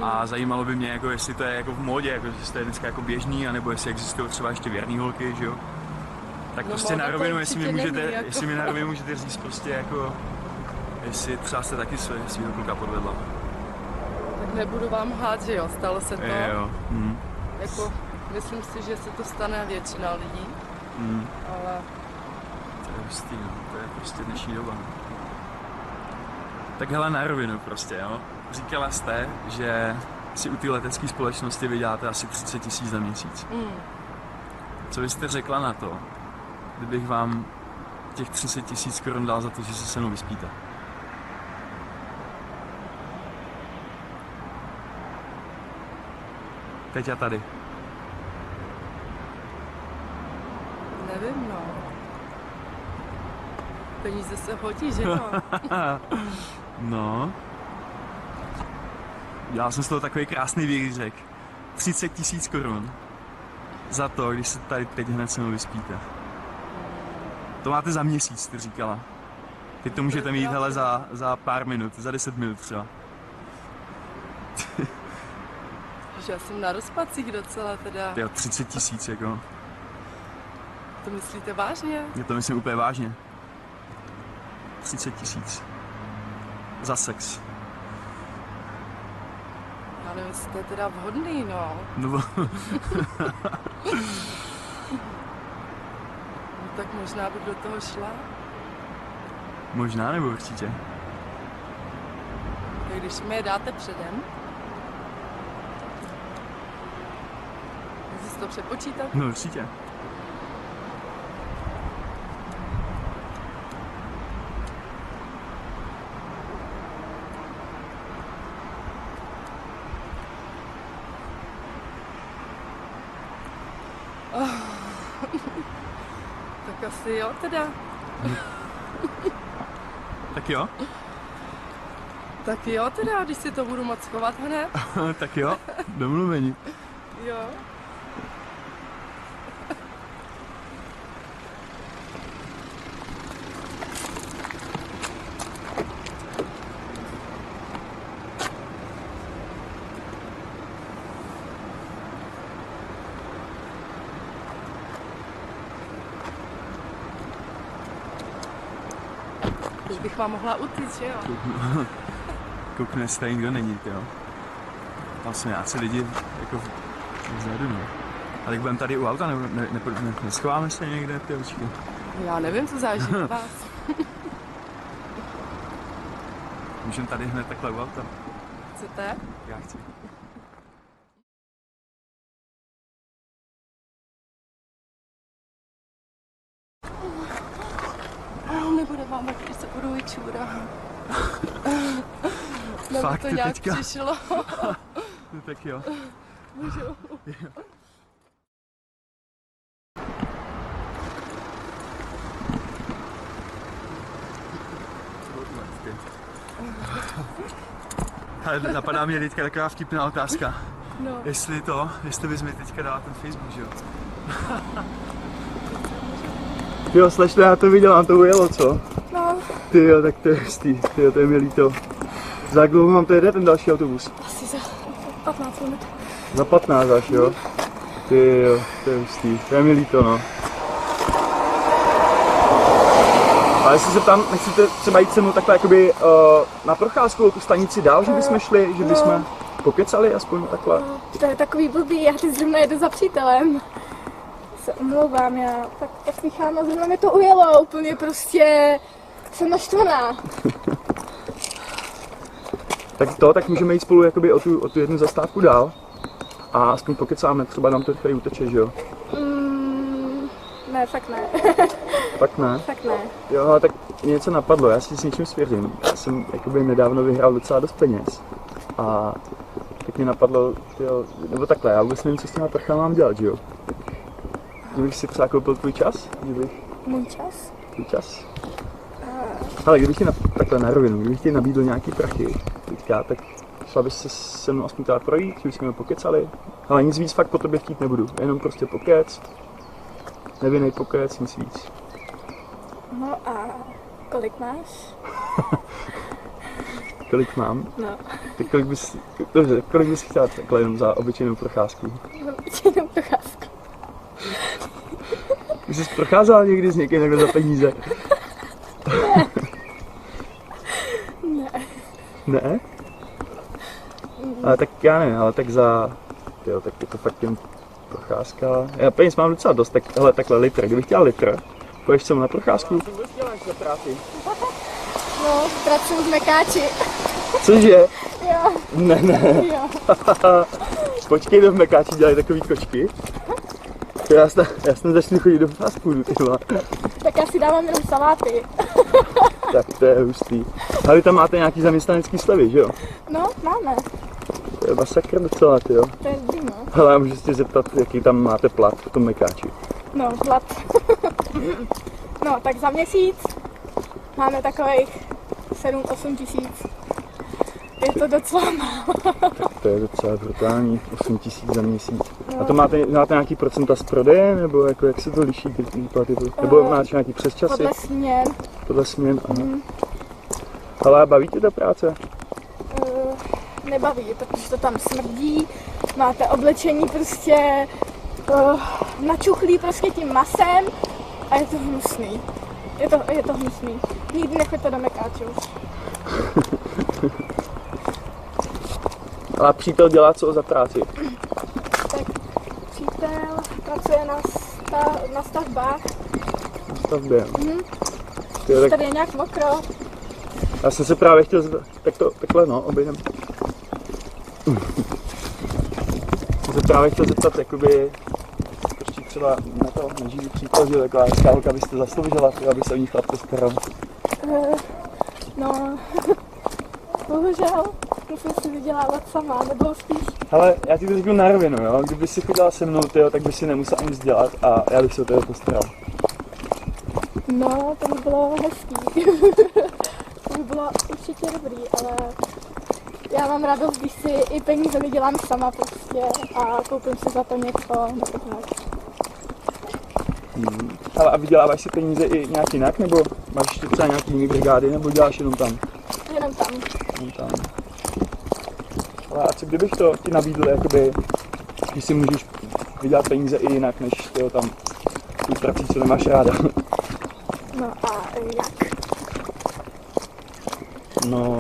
A zajímalo by mě, jako, jestli to je jako v módě, jako, jestli to je dneska jako běžný, anebo jestli existují třeba ještě věrný holky, že jo. Tak no, prostě na rovinu, jestli mi na rovinu můžete říct prostě jako, jestli třeba jste taky svýho kluka podvedla. Tak nebudu vám hát, že jo, stalo se to. Jo. Jako, myslím si, že se to stane většina lidí, ale... To je hustý, no, to je prostě dnešní doba. Tak hele, na rovinu prostě, jo. Říkala jste, že si u té letecké společnosti vyděláte asi 30 000 za měsíc. Co byste řekla na to, kdybych vám těch 30 000 korun dal za to, že se se mnou vyspíte? Teď a tady. Nevím, no. Peníze se hodí, že jo? No. Já jsem z toho takový krásný výřízek. 30 000 korun. Za to, když se tady teď hned se mnou vyspíte. To máte za měsíc, ty říkala. Teď to můžete mít hele za pár minut, za 10 minut třeba. Že já jsem na rozpacích docela teda. Jo, 30 000 jako. To myslíte vážně? Já to myslím úplně vážně. 30 000. Za sex. Já nevím, jestli to je teda vhodný, no. No, No tak možná bych do toho šla. možná nebo určitě. Tak když mi je dáte předem, můžu si to přepočítat? No určitě. Tak asi jo teda. Tak jo? Tak jo teda, když si to budu moc chovat hned. Tak jo, domluvení. Jo. Už bych vám mohla utíct, že jo? Koukne, jestli tady nikdo není, jo. Tam jsou nějací lidi, jako vzadu, no. A tak budeme tady u auta, nebo neschováme se někde, ty očky? Já nevím, co záleží na vás. Můžeme tady hned takhle u auta. Chcete? Já chci. Nebude vám, když se budu vyčůrat. Nebo Fakt, to ty nějak teďka? přišlo. No tak jo. Můžu. Ale napadá mě teďka taková vtipná otázka. No. Jestli bys mi teďka dala ten Facebook, že jo? Jo, slečna, já to viděl, nám to ujelo, co? No. Ty jo, tak to je hustý, ty jo, to je mi líto. Za jak dlouho mám to jede ten další autobus? Asi za 15 minut. Za 15 až, jo? Ty jo, to je hustý, to je mi líto, no. Ale jestli se tam nechcete třeba jít se mnou takhle jakoby na procházku tu stanici dál, že bychom šli, že bychom pokecali aspoň takhle? To je takový blbý, já teď zrovna jedu za přítelem. Se omlouvám, já tak míchám a zrovna mi to ujelo, úplně prostě jsem naštvaná. Tak můžeme jít spolu jakoby o tu jednu zastávku dál a aspoň pokecáme, třeba nám to tady uteče, že jo? Ne, fakt ne. Fakt ne? Fakt ne. Jo, ale tak mě něco napadlo, já si s něčím svěřím. Já jsem jakoby nedávno vyhrál docela dost peněz a tak mě napadlo, tyjo, nebo takhle, já vůbec nevím, co s těma prchama mám dělat, že jo? Kdybych si třeba koupil tvůj čas? Můj čas? Tvůj čas? Ale kdybych ti takhle na rovinu, kdybych ti nabídl nějaký prachy teďka, tak šla bys se mnou aspoň teda projít, že bychom pokecali. Ale nic víc fakt po tobě chtít nebudu, jenom prostě pokec, nevinnej pokec, nic víc. No a kolik máš? Kolik mám? No. Tak kolik bys chtěla takhle jenom za obyčejnou procházku? Za obyčejnou procházku. Ty jsi procházela někdy s někým takhle za peníze? Ne. Ne? Ale tak já nevím, ale tak tak je to fakt jen procházka. Já peněz mám docela dost, tak hele, takhle litr, kdybych chtěla litr, půjdeš se mnou na procházku? Co bys děláš za práci? No, pracuji v Mekáči. Cože? Jo. Ne. Jo. Počkej, do Mekáči dělají takový kočky. Já jsem začnu chodit do fast foodu, ty vole. Tak já si dávám jenom saláty. Tak to je hustý. A vy tam máte nějaký zaměstnanecký slevy, že jo? No, máme. To je masakr docela, tyjo. To je dobrý, no. Hele, můžu se tě zeptat, jaký tam máte plat v tom mekáči? No, plat. No, tak za měsíc máme takových 7-8 tisíc. Je to docela málo. To je docela brutální, 8 000 za měsíc. A to máte nějaký procenta z prodeje, nebo jako jak se to liší, ty platy? Nebo máte nějaký přesčasy? Podle směn. Podle směn, aha. Ale baví tě ta práce? Nebaví, protože to tam smrdí, máte oblečení prostě načuchlý prostě tím masem a je to hnusný. Je to hnusný. Nikdy nechoďte do mekáčů. A přítel dělá co za práci? Tak přítel pracuje na stavbách. Na stavbě. Tady je nějak mokro. Já jsem se právě chtěl takhle no, obejdem. Jsem se právě chtěl zeptat, jakoby, prostě třeba na živý přítel, že taková hezká holka byste zasloužila, aby se o ní chlap postaral. No, bohužel, musím si vydělávat sama, nebo spíš. Ale já ti to řeknu na rovinu, jo, kdyby si chodila se mnou, tyjo, tak by si nemusel nic dělat a já bych se o tebe postaral. No, to by bylo hezký. To by bylo určitě dobrý, ale já mám radost, když si i peníze vydělám sama prostě a koupím si za to něco nebo tak. Ale a vyděláváš si peníze i nějak jinak, nebo máš ještě třeba nějaký jiný brigády, nebo děláš jenom tam? Jenom tam. Jenom tam. Ale a co kdybych to ti nabídl, jakoby, že si můžeš vydělat peníze i jinak, než tyjo, tam tu prací, co nemáš ráda? No a jak? No...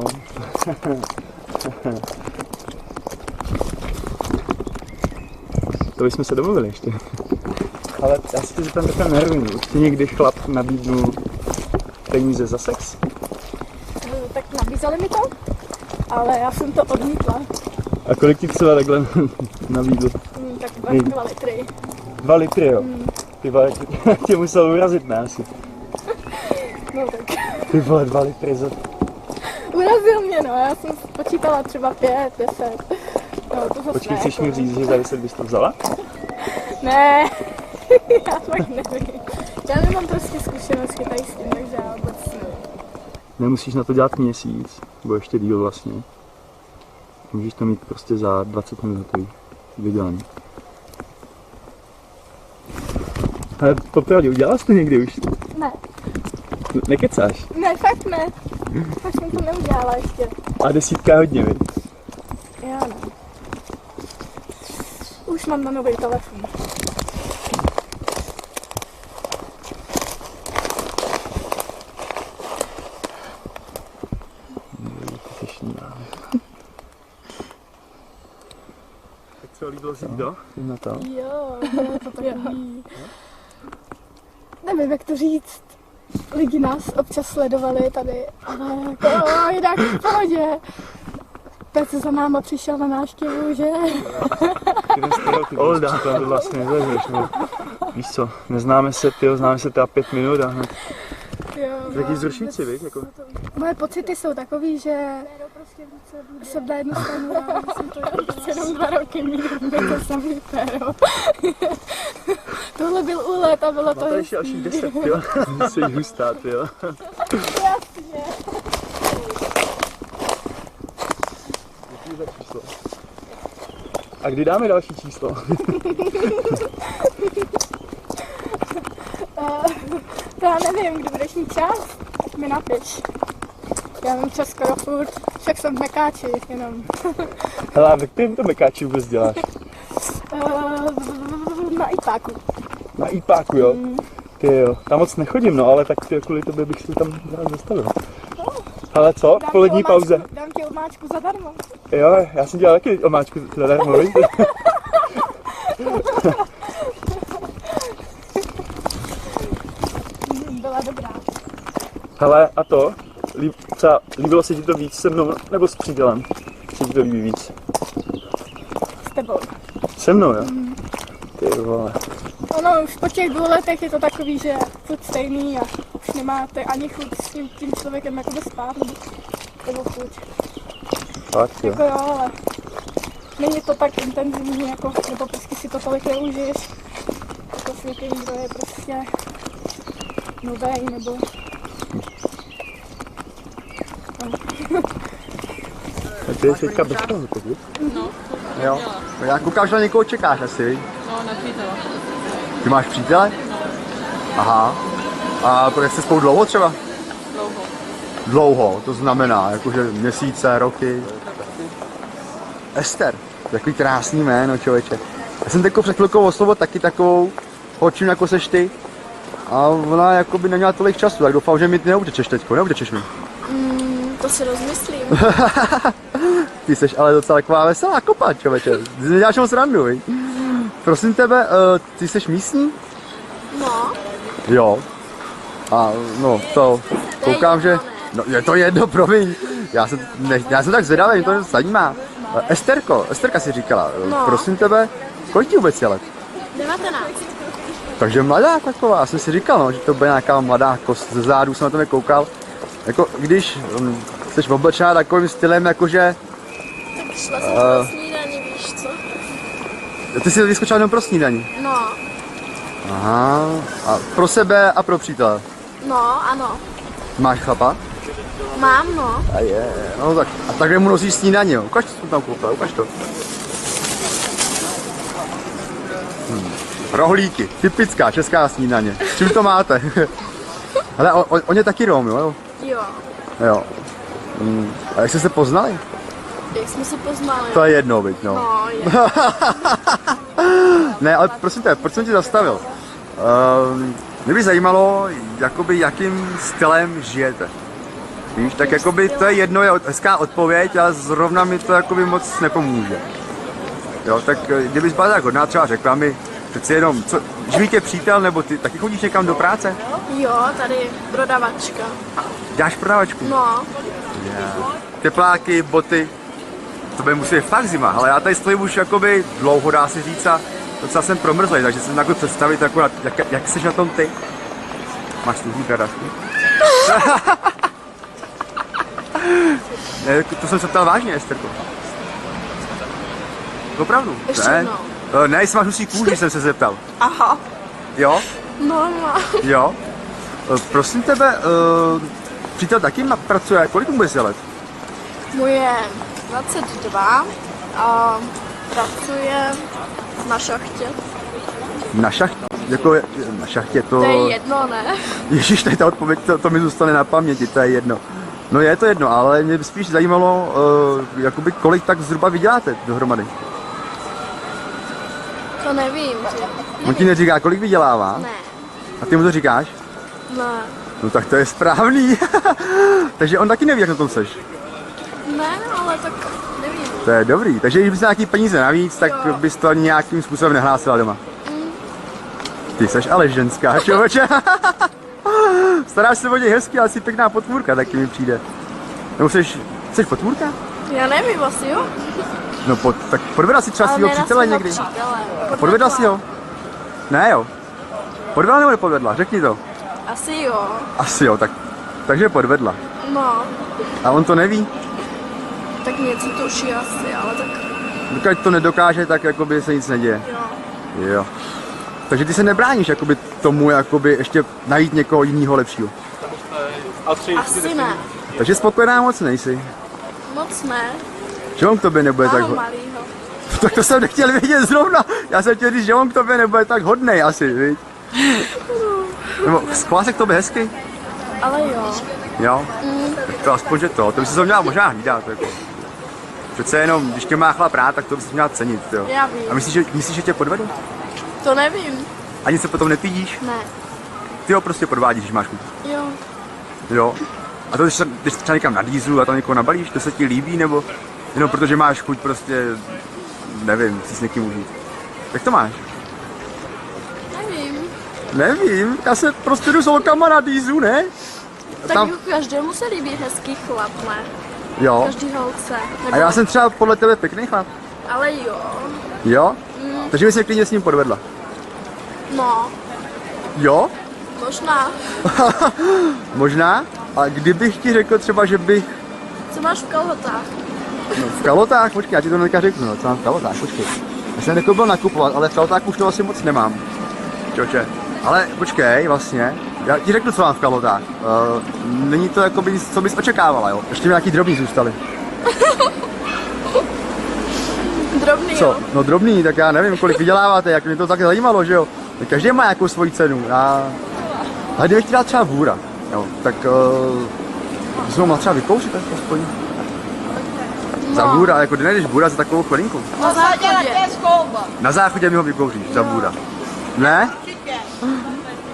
To bychom se domluvili ještě. Ale já si tě zeptám takhle na rovinu. Už ti někdy chlap nabídnul peníze za sex? Tak nabízeli mi to, ale já jsem to odmítla. A kolik ti třeba takhle nabídl? Tak 2 litry. 2 litry, jo? Ty vole, tě musel urazit, ne asi? No tak. Ty vole, 2 litry za... Urazil mě, no, já jsem počítala třeba 5, 10. No, to zase Počkej, ne, chceš mi říct, že za 10 bys to vzala? Ne, já fakt nevím. Já nemám prostě zkušenosti tady s tím, takže já vůbec nevím. Nemusíš na to dělat měsíc, nebo ještě díl vlastně. Můžeš to mít prostě za 20 minut hotový, vydělaný. Ale popravdě, udělala jsi to někdy už? Ne. Nekecáš? Ne, fakt ne. Fakt jsem to neudělala ještě. A 10 hodně, viď? Já ne. Už mám na nový telefon. Tak co, líbilo se jídlo? Na to? Jo, to takový. Nevím, jak to říct. Lidi nás občas sledovali tady, ale jako jinak v pohodě. Teď se za náma přišel na návštěvu, že? Olda, to vlastně nezažiješ, no. Víš co, neznáme se, tyjo, známe se teda 5 minut a hned. Taky zrušíci, víš, jako. Moje pocity jsou takový, že jsem na jednu stranu ráda, že jsem to jenom 2 roky mít, mě to samý péro. Tohle byl úlet a bylo to hezký. Ještě dalších 10, jo, jsi hustá, jo. Jasně. Děkuji za číslo. A kdy dáme další číslo? To já nevím, kdy budeš mít čas, tak mi napiš. Já mám čas skoro furt, však jsem v mekáči, jenom. Hele, a ve kterém to mekáči vůbec děláš? Na IPáku. Na IPáku, jo? Ty jo, tam moc nechodím, no, ale tak ty, kvůli tobě bych se tam rád zastavil. Ale co? V polední pauze. Dám ti omáčku zadarmo. Jo, já jsem dělal taky omáčku zadarmo, víš? Byla dobrá. Hele, a to? Třeba líbilo se ti to víc se mnou, nebo s přítelem? Se ti to líbí víc? S tebou. Se mnou, jo? Ty vole. Ono už po těch 2 letech je to takový, že furt stejný a už nemáte ani chuť s tím člověkem jakoby spát, nebo chuť. Fakt, jo. Jako jo, ale není to tak intenzivní, jako, nebo prostě si to tolik neužiješ, jako s někým, kdo je prostě nový, nebo... Ty jsi teďka bez toho, pokud? No, Jo. Já koukám, že na někoho čekáš asi, viď? no, na přítele. Ty máš přítele? Aha. A jak jste spolu dlouho třeba? Dlouho. Dlouho, to znamená, jakože měsíce, roky. Ester, takový krásný jméno, člověče. Já jsem teď před chvilkou oslovil taky takovou holčinu, jako seš ty. A ona jakoby neměla tolik času, tak doufám, že mi ty neutečeš teďko, neutečeš mi. To si rozmyslím. Ty jsi ale docela taková veselá kopa, člověče. Ty si neděláš moc randu, viď? Prosím tebe, ty jsi místní? No, Jo. A no, to koukám, že... No, je to jedno, promiň. Já jsem tak zvědavý, mě to zajímá. Esterka si říkala, No. prosím tebe, kolik ti vůbec je let? 19. Takže mladá taková, já jsem si říkal, no, že to bude nějaká mladá kost ze zádu, jsem na tom koukal. Jako když jsi oblečená takovým stylem, jakože... Tak šla jsem na snídani, víš co? Ty jsi vyskočila jenom pro snídaní. No, Aha, a pro sebe a pro přítele. no, ano. Máš chlapa? Mám, no. A je, no tak, a takhle mu nosíš snídaní, jo. Ukaž, co jsem tam koupil, ukaž to. Rohlíky, typická česká snídaně. S čím to máte? Ale on je taky Rom, jo? Jo. Jo. A jak jste se poznali? Jak jsme se poznali? To je jedno, viď, no. No, je. Ne, ale prosím tě, proč jsem tě zastavil? Mě by zajímalo, jakoby, jakým stylem žijete. Víš, tak jakoby to je jedno, je hezká odpověď, ale zrovna mi to jakoby moc nepomůže. Jo, tak kdybys byla tak hodná, třeba řekla mi, přeci jenom, co, živí tě přítel, nebo ty taky chodíš někam do práce? Jo, tady prodavačka. Děláš prodavačku? No. Tepláky, boty, to by musí fakt zima, ale já tady stojím už jakoby dlouho, dá se říct, a docela jsem promrzlej, takže jsem jako představit, jako, jak jsi na tom ty. Máš služní kradavky? Ne, to jsem se ptal vážně, Esterko. Opravdu? Ještě Ne? jednou. Ne, jestli máš husí kůži, jsem se zeptal. Aha. Jo? No, no. Jo? Prosím tebe, přítel taky pracuje, kolik mu bude let? Mu je 22 a pracuje na šachtě. Na šachtě? Jako na šachtě to... To je jedno, ne? Ježíš, tady ta odpověď, to mi zůstane na paměti, to je jedno. No je to jedno, ale mě by spíš zajímalo, jakoby kolik tak zhruba vyděláte dohromady. To nevím. On ti neříká, kolik vydělává? Ne. A ty mu to říkáš? Ne. No tak to je správný. Takže on taky neví, jak na tom seš. Ne, ale tak nevím. To je dobrý. Takže když bys nějaký peníze navíc, tak bys to nějakým způsobem nehlásila doma. Ty seš ale ženská, člověče. Staráš se o něj hezky, ale jsi pěkná potvůrka, taky mi přijde. Nebo jsi potvůrka? Já nevím, asi jo. No tak podvedla si třeba svýho přítele někdy. Podvedla si ho? Ne jo. Podvedla nebo nepodvedla? Řekni to. Asi jo. Asi jo, takže podvedla. No, A on to neví? tak něco tuší asi, ale tak Dokud to nedokáže, tak jakoby se nic neděje. Jo. Takže ty se nebráníš jakoby tomu jakoby ještě najít někoho jiného lepšího. asi ne. Takže spokojená moc nejsi. Moc ne. Že on k tobě nebude tak hodný. Malýho. Tak to jsem nechtěl vědět zrovna. Já jsem chtěl říct, že on k tobě nebude tak hodnej asi, viď? Nebo chová se k tobě hezky? Ale jo. Jo? Tak to aspoň, že to by se měla možná hlídat. Jako. Přece jenom, když tě má chlap rád, tak to by se měla cenit, jo. Já vím. A myslíš, že tě podvedu? To nevím. Ani se potom nepídíš? Ne. Ty ho prostě podvádíš, když máš chuť. Jo. Jo. A to, když třeba někam na dýzlu a tam někoho nabalíš, to se ti líbí, nebo jenom protože máš chuť prostě, nevím, si s někým užít. Jak to máš? Nevím, já se prostě jdu s holkama na dýzlu, ne? Tak tam... každému se líbí hezký chlap, ne? Jo. Každý holce. A já jsem třeba podle tebe pěkný chlap. Ale jo. Jo? Takže bys mě klidně s ním podvedla. No. Jo? Možná. Možná? A kdybych ti řekl třeba, že bych... Co máš v kalhotách? No, v kalotách, počkej, já ti to teďka řeknu, no, co mám v kalotách, počkej. Já jsem jako byl nakupovat, ale v kalotách už to asi moc nemám. Čoče. Ale počkej, vlastně, já ti řeknu, co mám v kalotách. Není to jako by, co bys očekávala, jo? Ještě mi nějaký drobný zůstaly. Drobný, Co? jo? No drobný, tak já nevím, kolik vyděláváte, jak mě to tak zajímalo, že jo? Každý má nějakou svoji cenu. Ale kdybych ti dal třeba bůra, jo, tak bys ho mohl třeba vykouřit aspoň. Za bůra, jako ty nejdeš bůra za takovou chvilinku. Na záchodě. Na záchodě mi ho vykouříš, za bůra. Ne?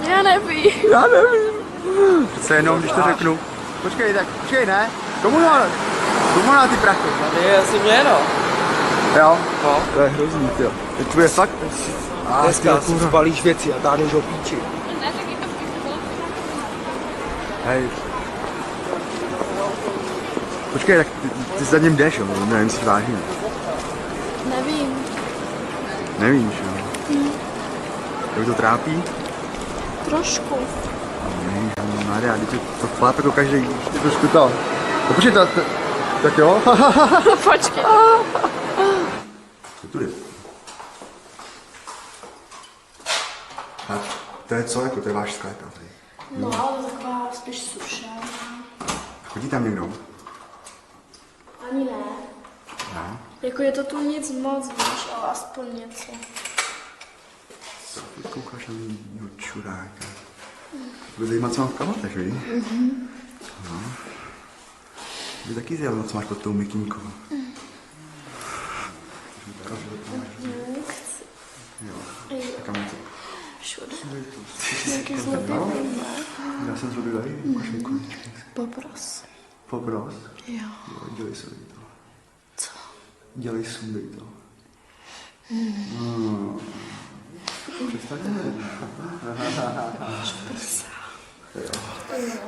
Já nevím. Já nevím. Přece jenom, když to řeknu. Počkej, tak, počkej, ne? Komu má ty prachy? Tady je asi mě, no. Jo? No. To je hrozný, jo. Teď tu je fakt... Dneska si zbalíš věci a dáš do píči. Hej. Počkej, tak ty za ním jdeš, jo? Nevím si vážně. Nevím. Nevíš, jo? Jak to trápí? Trošku. Maria, teď to chlap jako každý, ty trošku to. No počkej, tak jo? Počkej. Co tu je? A to je co, jako to je váš sklep, jo? No, ale taková spíš sušená. Chodí tam někdo? Ani ne. Ne? Jako je to tu nic moc, víš, ale aspoň něco. Co ty koukáš na mýho čuráka? Bude zajímat, co mám v kalotech, víš? No. Mě taky zajímalo, co máš pod tou mikínkou. Jo. A kam je to? Všude. Nějaký zlobý, Já jsem zrobil tady, máš mi kuličky. Popros. Popros? Jo. Dělej se to. Co? Dělej sundej to. Představte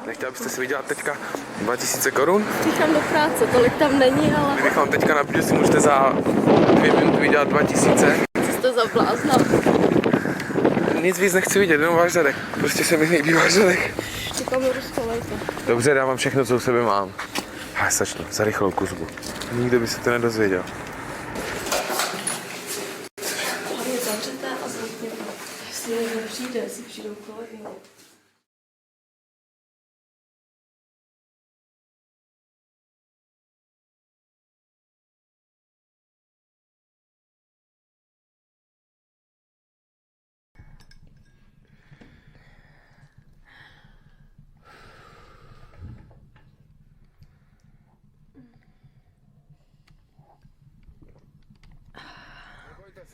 Nechtěla byste si vydělat teďka 2000 korun? Říkám do práce, tolik tam není, ale... Kdybych vám teďka nabídl, si můžete za 2 minuty vydělat 2000. Co jste za blázna? Nic víc nechci vidět, jenom váš zadek. Prostě se mi líbí váš zadek. Čekám do rozkolejka. Dobře, dávám všechno, co u sebe mám. Já začnu, za rychlou kuzbu. Nikdo by se to nedozvěděl. Hlavně zavřete a zamkněte. Jestli někdo přijde, jestli přijdou kolegy.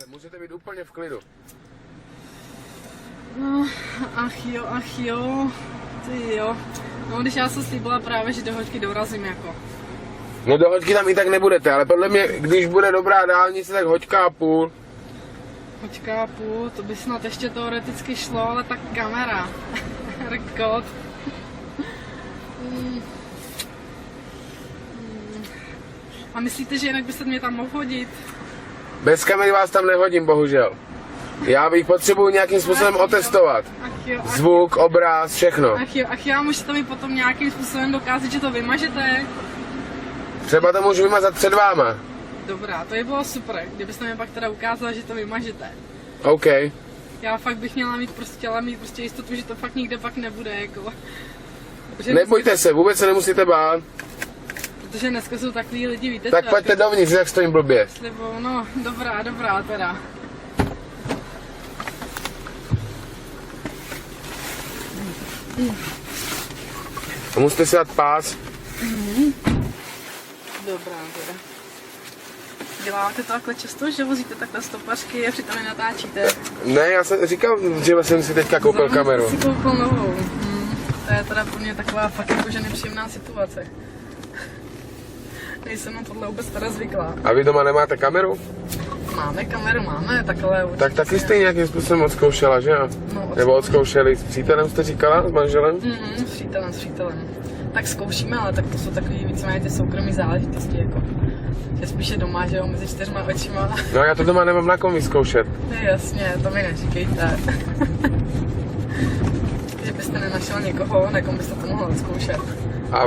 Můžete být úplně v klidu. No, ach jo, ty jo. No, když já jsem slíbila právě, že do hoďky dorazím jako. No do hoďky tam i tak nebudete, ale podle mě, když bude dobrá dálnice, tak hoďka a půl. Hoďka a půl, to by snad ještě teoreticky šlo, ale tak kamera. Rekord. A myslíte, že jinak byste mě tam mohl hodit? Bez kamery vás tam nehodím, bohužel. Já bych potřebuji nějakým způsobem otestovat. Zvuk, obraz, všechno. Ach jo, můžete mi potom nějakým způsobem dokázat, že to vymažete? Třeba to můžu vymazat před váma. Dobrá, to by bylo super, kdybyste mi pak teda ukázala, že to vymažete. OK. Já fakt bych chtěla mít prostě jistotu, že to fakt nikde pak nebude, jako. Nebojte se, vůbec se nemusíte bát. Protože dneska jsou takový lidi, víte tak co? pojďte dovnitř, jak stojím blbě. Slibou, no, dobrá teda. A musíte si dát pás. Dobrá teda. Děláte to takhle často, že vozíte takhle stopařky a přitom je natáčíte? Ne, já jsem říkal, že jsem si teďka koupil kameru. Si koupil novou. To je teda pro mě taková fakt jakože nepříjemná situace. Nejsem na tohle vůbec teda zvyklá. A vy doma nemáte kameru? Máme kameru, tak ale určitě. Tak taky jste nějakým způsobem odzkoušela, že jo? No, nebo odzkoušeli s přítelem, jste říkala, s manželem? S přítelem. Tak zkoušíme, ale tak to jsou takový víceméně ty soukromí záležitosti, jako. Že spíše doma, že jo, mezi 4 očima. No já to doma nemám na kom vyzkoušet. Jasně, to mi neříkejte. Že byste byste nenašel někoho, na kom byste to mohl zkoušet. A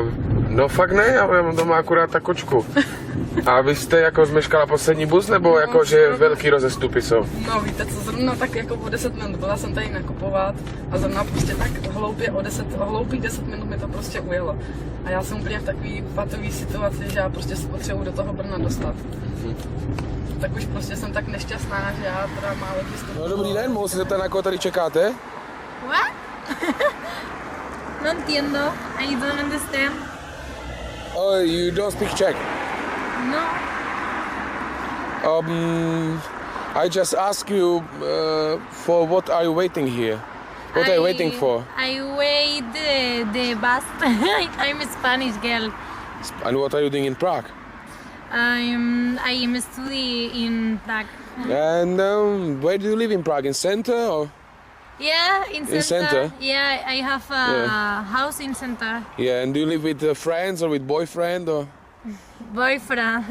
no fakt ne, já mám doma akurát ta kočku. A vy jste jako zmeškala poslední bus, nebo jako, že velký rozestupy jsou? No víte co, zrovna tak jako o 10 minut, byla jsem tady nakupovat a zrovna prostě tak hloupých 10 minut mi to prostě ujelo. A já jsem úplně v takový patový situaci, že já prostě se potřebuji do toho Brna dostat. Tak už prostě jsem tak nešťastná, že já teda málo vystupuji. No dobrý den, mohu se zeptat, na koho tady čekáte? What? No entiendo. I don't understand. Oh, you don't speak Czech? No. I just ask you for what are you waiting here? What are you waiting for? I wait the bus. I'm a Spanish girl. And what are you doing in Prague? I am studying in Prague. And where do you live in Prague? In center or? Yeah, in center. In center? Yeah, I have a house in center. Yeah, and do you live with friends or with boyfriend or? Boyfriend.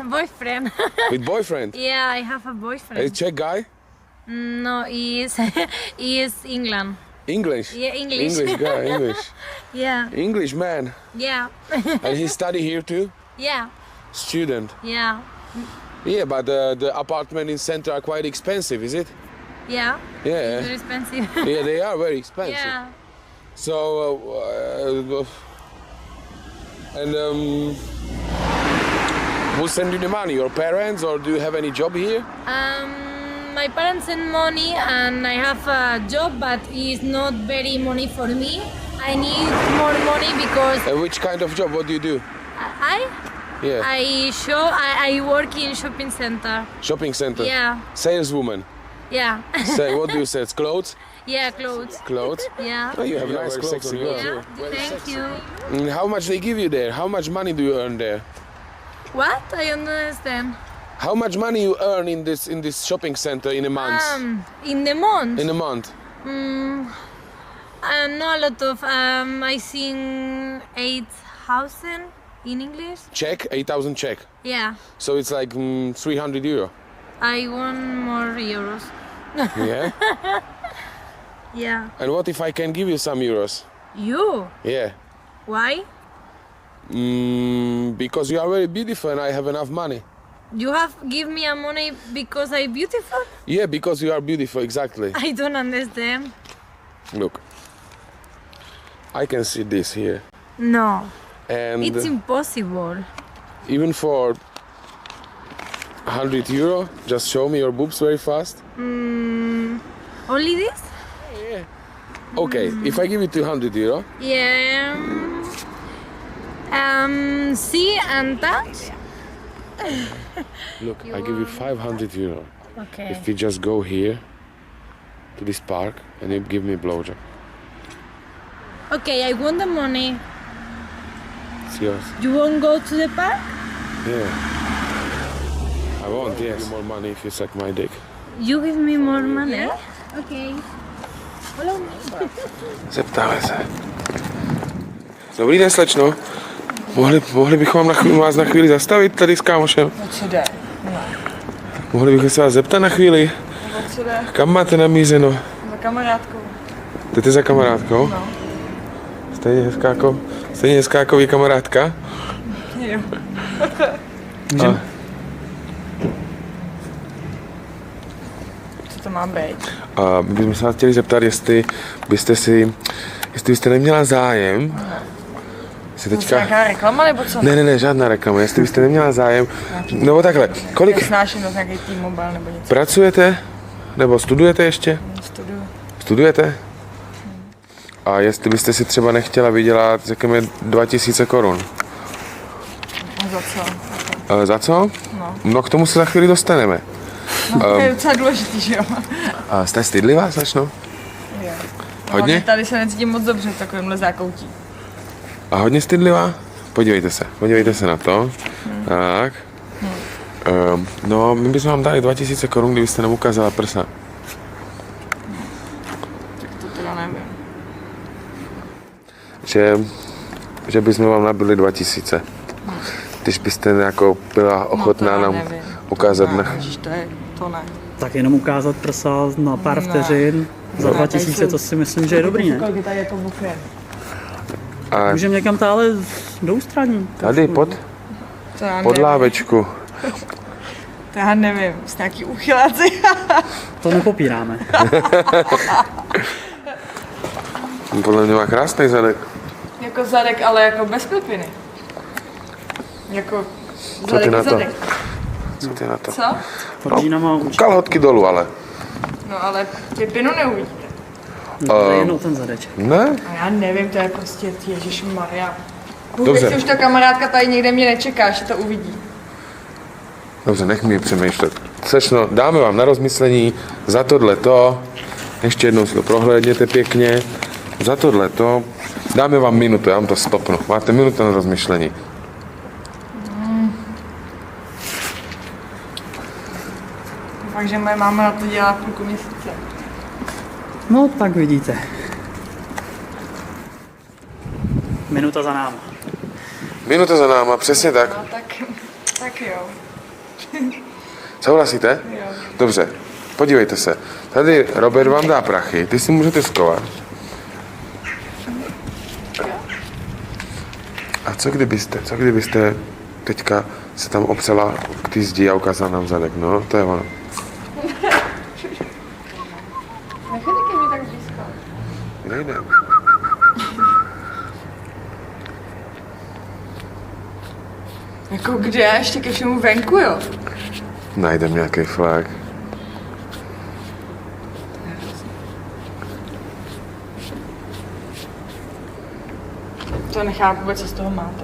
With boyfriend? Yeah, I have a boyfriend. A Czech guy? No, he is England. English? Yeah, English. English guy, English. Yeah. English man. Yeah. And he study here too? Yeah. Student? Yeah. Yeah, but the apartment in center are quite expensive, is it? Yeah. Yeah. Very expensive. Yeah, they are very expensive. Yeah. So, who send you the money? Your parents, or do you have any job here? My parents send money and I have a job, but it's not very money for me. I need more money because Which kind of job? What do you do? Yeah. I work in shopping center. Shopping center? Yeah. Saleswoman? Yeah. Say, what do you say? It's clothes? Yeah, clothes. Clothes? Yeah. Oh, you have nice clothes on you Yeah. too. Thank you. How much they give you there? How much money do you earn there? What? I don't understand. How much money you earn in this shopping center in a month? In the month? In a month? Not a lot of. I think 8,000 in English. Czech? 8,000 Czech. Yeah. So it's like 300 euro. I want more euros. Yeah? Yeah. And what if I can give you some euros? You? Yeah. Why? Because you are very beautiful and I have enough money. You have give me a money because I'm beautiful? Yeah, because you are beautiful, exactly. I don't understand. Look. I can see this here. No. And It's impossible. even for 100 euro, just show me your boobs very fast. Only this? Yeah. Okay, if I give you 200 euro, Yeah. See and touch? look, I give you 500 euro. Okay. If we just go here to this park and you give me a blowjob. Okay, I want the money. It's yours. You won't go to the park? Yeah. I won't, yes. Give you more money if you suck my dick. You give me more money? Okay. Follow me. Zeptáme se. Dobrý den, slečno. Mohli bychom vás na chvíli zastavit tady s kámošem? Co jde? Mohli bychom se vás zeptat na chvíli? Co jde? Kam máte namířeno? Za kamarádkou. Jdete za kamarádkou? No. Stejně hezká jako vy kamarádka? Jo. Co to má být? A my bychom se vás chtěli zeptat, jestli byste neměla zájem. To je nějaká reklama nebo co? Ne, žádná reklama. Jestli byste neměla zájem. Nebo takhle, kolik Snáším do nějaký T-Mobile nebo něco. pracujete? Nebo studujete ještě? Studuju. Studujete? A jestli byste si třeba nechtěla vydělat, řekněme, 2000 korun. A za co? Za co? No. No k tomu se za chvíli dostaneme. No, to je docela důležitý, že jo? Jste stydlivá, slečno? Jo. Hodně? Tady se necítím moc dobře v takovémhle zákoutí. A hodně stydlivá? Podívejte se na to. Tak. No, my bychom vám dali 2000 korun, kdybyste nám ukázala prsa. Tak to teda nevím. Že bychom vám nabili 2000. Když byste jako byla ochotná nám ukázat na... To ne. Tak jenom ukázat prsa na pár vteřin. Za 2000 to si myslím, že je dobrý, ne? Kolik je tady jako bufet? A Můžeme někam táhle do ústraní. tady pod To já pod nevím. lávečku. To já nevím, s nějaký uchyláci. To nepopíráme. Podle mě má krásný zadek. Jako zadek, ale jako bez pipiny. Jako Co ty na to? zadek. Co ty na to? Co? No, kalhotky dolů, ale. No ale pipinu neuvidíte. No, to je jenom ten zadeček. Ne? A já nevím, to je prostě ježišmarja. Dobře. Dobře. Už ta kamarádka tady někde mě nečeká, že to uvidí. Dobře, nech mi přemýšlet. Sečno, dáme vám na rozmyslení za tohleto. Ještě jednou si to prohlédněte pěkně. Za tohleto dáme vám minutu, já vám to stopnu. Máte minutu na rozmyšlení. Takže moje máma na to dělá půlku měsíce. No, tak vidíte. Minuta za náma. Minuta za náma, přesně tak. No tak jo. Souhlasíte? Jo. Dobře, podívejte se. Tady Robert vám dá prachy, ty si můžete skovat. A co kdybyste teďka se tam opřela k té zdi a ukázala nám zadek, no, to je ono. Nechoďte ke mně tak blízko. Nejde. Jako kde? Ještě ke všemu venku, jo? Najdem nějaký flag. To nechápu vůbec, co z toho máte.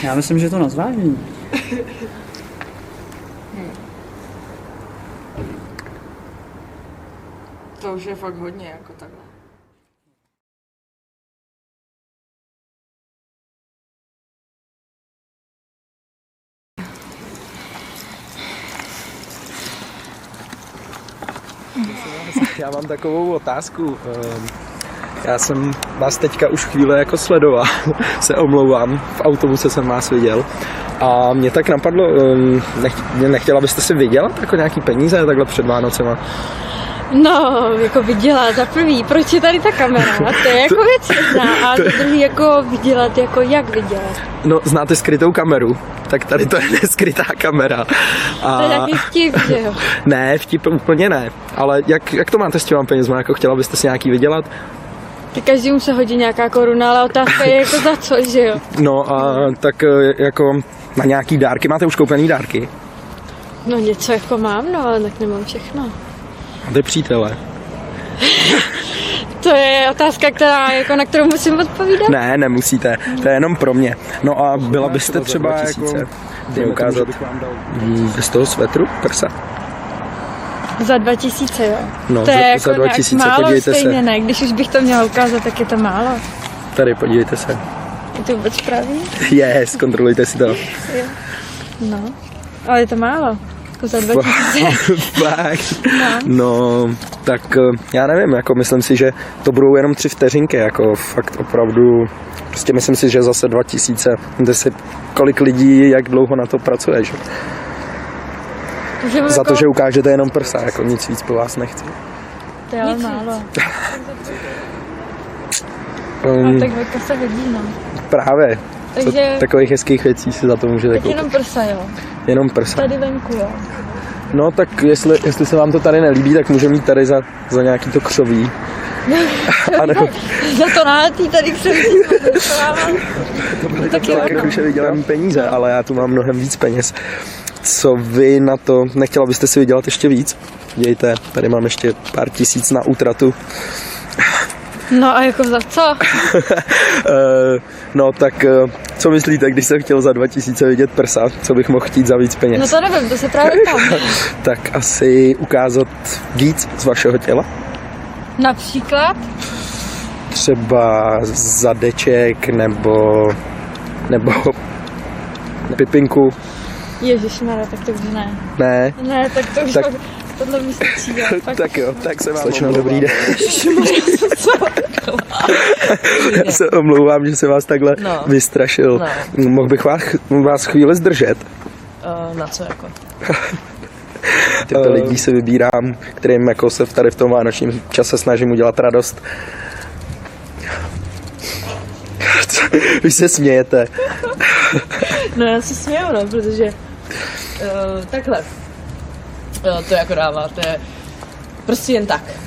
Já myslím, že to na zvážení. To už je fakt hodně, jako takhle. Já mám takovou otázku. Já jsem vás teďka už chvíli jako sledoval, se omlouvám, v autobuse jsem vás viděl. A mě tak napadlo, nechtěla byste si vydělat jako nějaký peníze takhle před Vánocema? No, jako vydělat za prvý, proč je tady ta kamera? To je jako věc jedna. A za druhý jako vydělat, jako jak vydělat? No, znáte skrytou kameru? Tak tady to je neskrytá kamera. A... To je nějaký vtip, že jo? Ne, vtip úplně ne. Ale jak to máte s těma penězma? Jako chtěla byste si nějaký vydělat? Každému se hodí nějaká koruna, ale otázka je jako za co, že jo? No a tak jako na nějaký dárky, máte už koupený dárky? No něco jako mám, no, ale tak nemám všechno. Máte přítele? To je otázka, na kterou musím odpovídat? Ne, nemusíte, to je jenom pro mě. No a byla byste třeba jako mě ukázat z toho svetru prsa? Za 2000, jo. No, to je jako za 2000, málo, podívejte stejně se. ne, když už bych to měla ukázat, tak je to málo. Tady, podívejte se. Je to vůbec pravý? Yes, kontrolujte si to. Jo. No, ale je to málo. Jako za 2000. Fakt. No, tak já nevím, jako myslím si, že to budou jenom 3 vteřinky, jako fakt opravdu, prostě myslím si, že zase 2000, kolik lidí, jak dlouho na to pracuje, že? Za to, že ukážete jenom prsa, jako nic víc po vás nechci. To je ale málo. A tak veka se hodí, no. Právě. Takže... Takových hezkých věcí si za to můžete Tak koupit. jenom prsa, jo. Jenom prsa. Tady venku, jo. No tak jestli se vám to tady nelíbí, tak můžeme jít tady za nějaký to křoví. Za to náletý tady křoví. Tak už je vydělám peníze, ale já tu mám mnohem víc peněz. Co vy na to, nechtěla byste si vydělat ještě víc? Dějte, tady mám ještě pár tisíc na útratu. No a jako za co? No tak co myslíte, když jsem chtěl za 2000 vidět prsa, co bych mohl chtít za víc peněz? No to nevím, to se právě tam. Tak asi ukázat víc z vašeho těla? Například? Třeba zadeček nebo pipinku. Ježišmarja, tak to už ne. Ne? Ne, tak to už tak, tohle mi stačí. Tak jo, tak se vám slečno, dobrý den. Já se omlouvám, že jsem vás takhle vystrašil. No. Mohl bych vás chvíli zdržet? na co jako. Těchto lidí si vybírám, kterým jako se tady v tom vánočním čase snažím udělat radost. Vy se smějete. No já se směju, no, protože takhle. To jako dáváte prostě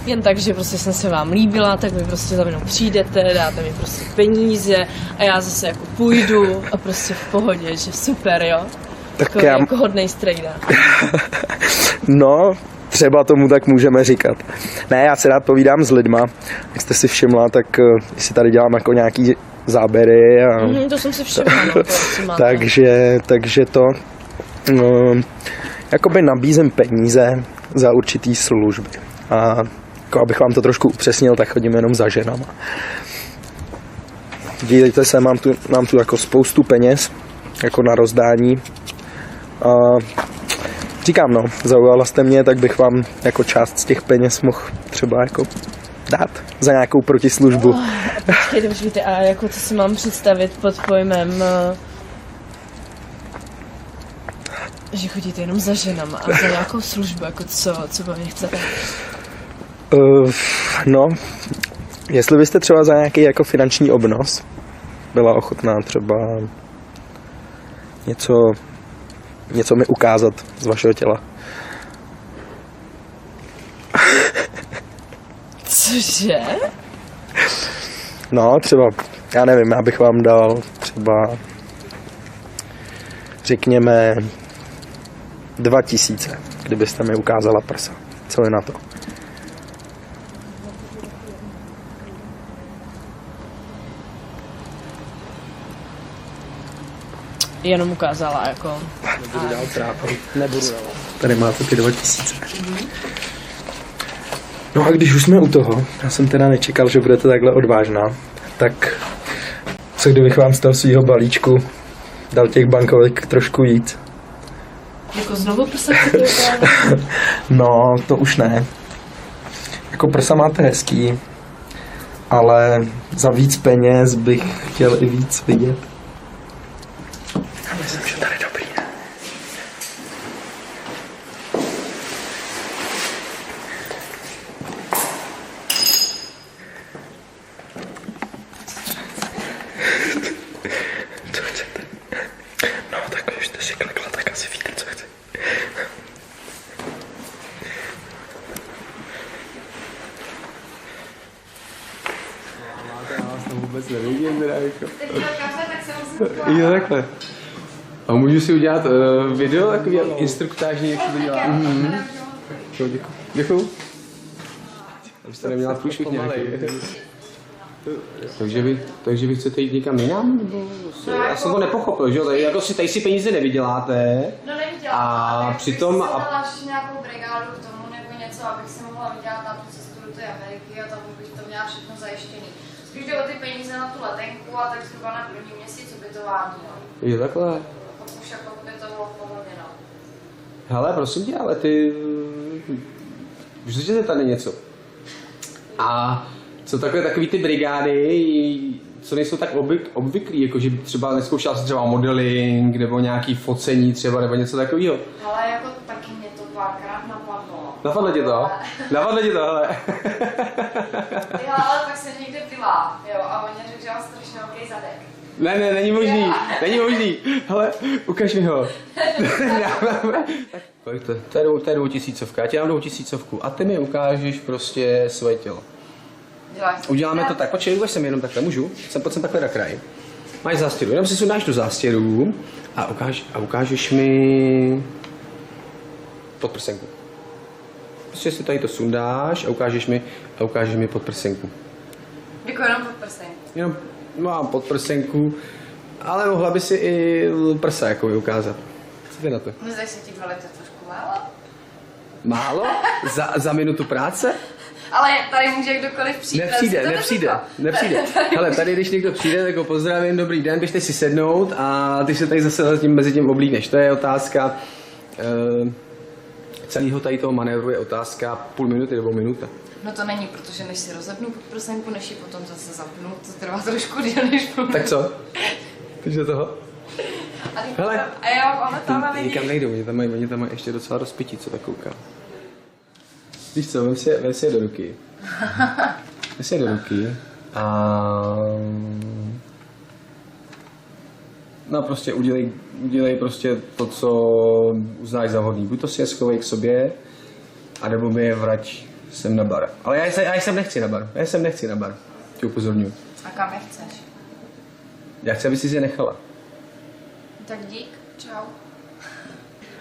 jen tak, že prostě jsem se vám líbila, tak vy prostě za mnou přijdete, dáte mi prostě peníze a já zase jako půjdu a prostě v pohodě, že super, jo. Tak jako, jako hodnej strejda. No, třeba tomu tak můžeme říkat. Ne, já se rád povídám s lidma. Jak jste si všimla, tak si tady dělám jako nějaký záběry. A... to jsem si všimla, no, takže to... jakoby nabízím peníze za určitý služby. A jako abych vám to trošku upřesnil, tak chodím jenom za ženama. Dívejte se, mám tu jako spoustu peněz, jako na rozdání. A říkám, no, zaujala jste mě, tak bych vám jako část z těch peněz mohl třeba jako dát za nějakou protislužbu. Počkejte, a jako co si mám představit pod pojmem, že chodíte jenom za ženama a za nějakou službu, jako co po mě chcete? No, jestli byste třeba za nějaký jako finanční obnos byla ochotná třeba něco mi ukázat z vašeho těla. Cože? No, třeba, já nevím, já bych vám dal třeba, řekněme, 2000, kdybyste mi ukázala prsa. Co je na to? Jenom ukázala, jako. Nebudu dál trápit. Nebudu dál. Tady máte ty 2000. No a když už jsme u toho, já jsem teda nečekal, že budete takhle odvážná, tak co kdybych vám z toho svýho balíčku dal těch bankovek trošku jít? Jako znovu prsa? No, to už ne. Jako prsa máte hezký, ale za víc peněz bych chtěl i víc vidět. Já myslím, že tady dobrý. Co chcete? No, tak už jste si klikla, tak asi víte, co chci. Já vás tam vůbec nevidím, teda jako. Jo, takhle. A můžu si udělat video, takový instruktážní, jak se to dělá? Děkuju. Abyste neměla průšvih nějaký. Takže vy chcete jít někam jinam? Já jsem to nepochopil, že jo? Jako tady si peníze nevyděláte. No nevyděláte, a přitom... máš nějakou brigádu k tomu nebo něco, abych si mohla vydělat na tu cestu do té Ameriky a tam bych to měla všechno zajištěný. Spíš jde o ty peníze na tu letenku a tak zhruba na první měsíc ubytování. Jo, takhle. Pak už jako by to bylo v pohodě, no. Hele, prosím tě, ale ty... Vždyť je tady něco. A co takový ty brigády, co nejsou tak obvyklý, jako že třeba neskoušela si třeba modeling, nebo nějaký focení třeba, nebo něco takového. Ale jako taky mě to párkrát napadlo. Napadlo tě to? Napadlo tě to, hele. Jo, ale tak jsem někde byla, jo, a on řekl, že mám strašně velký zadek. Ne, není možný. Hele, ukaž mi ho. Pojďte, to je 2000, já ti dám 2000 a ty mi ukážeš prostě svoje tělo. Uděláme to tak, počkej, ukaž se mi jenom takhle, můžu? Pojď sem takhle na kraj. Máš zástěru, jenom si sundáš tu zástěru a ukážeš mi podprsenku. Prostě si tady to sundáš a ukážeš mi podprsenku. Jako jenom podprsenku? Jenom mám podprsenku, ale mohla by si i prsa jako ukázat. Co ty na to? Nezdají se ti 2 litry trošku málo? Málo? Za minutu práce? Ale tady může kdokoliv přijít. Nepřijde. Hele, tady když někdo přijde, tak ho pozdravím, dobrý den, běžte si sednout a ty se tady zase mezi tím oblíkneš. To je otázka celého tady toho manévru, je otázka půl minuty nebo minuta. No to není, protože než si rozepnu podprsenku, než ji potom zase zapnu, to trvá trošku díl než půl. Tak co? Půjdeš do toho? Hele, A já máme tam lidi. nikam nejdou, oni tam mají ještě docela dost pití, co tak koukám. Víš co, vem si je do ruky. Vem si je do ruky a... No prostě udělej prostě to, co uznáš za vhodný. Buď to si je schovej k sobě, anebo mi je vrať sem na bar. Ale já sem nechci na bar. Tě upozorňuji. A kam je chceš? Já chci, aby si je nechala. Tak dík, čau.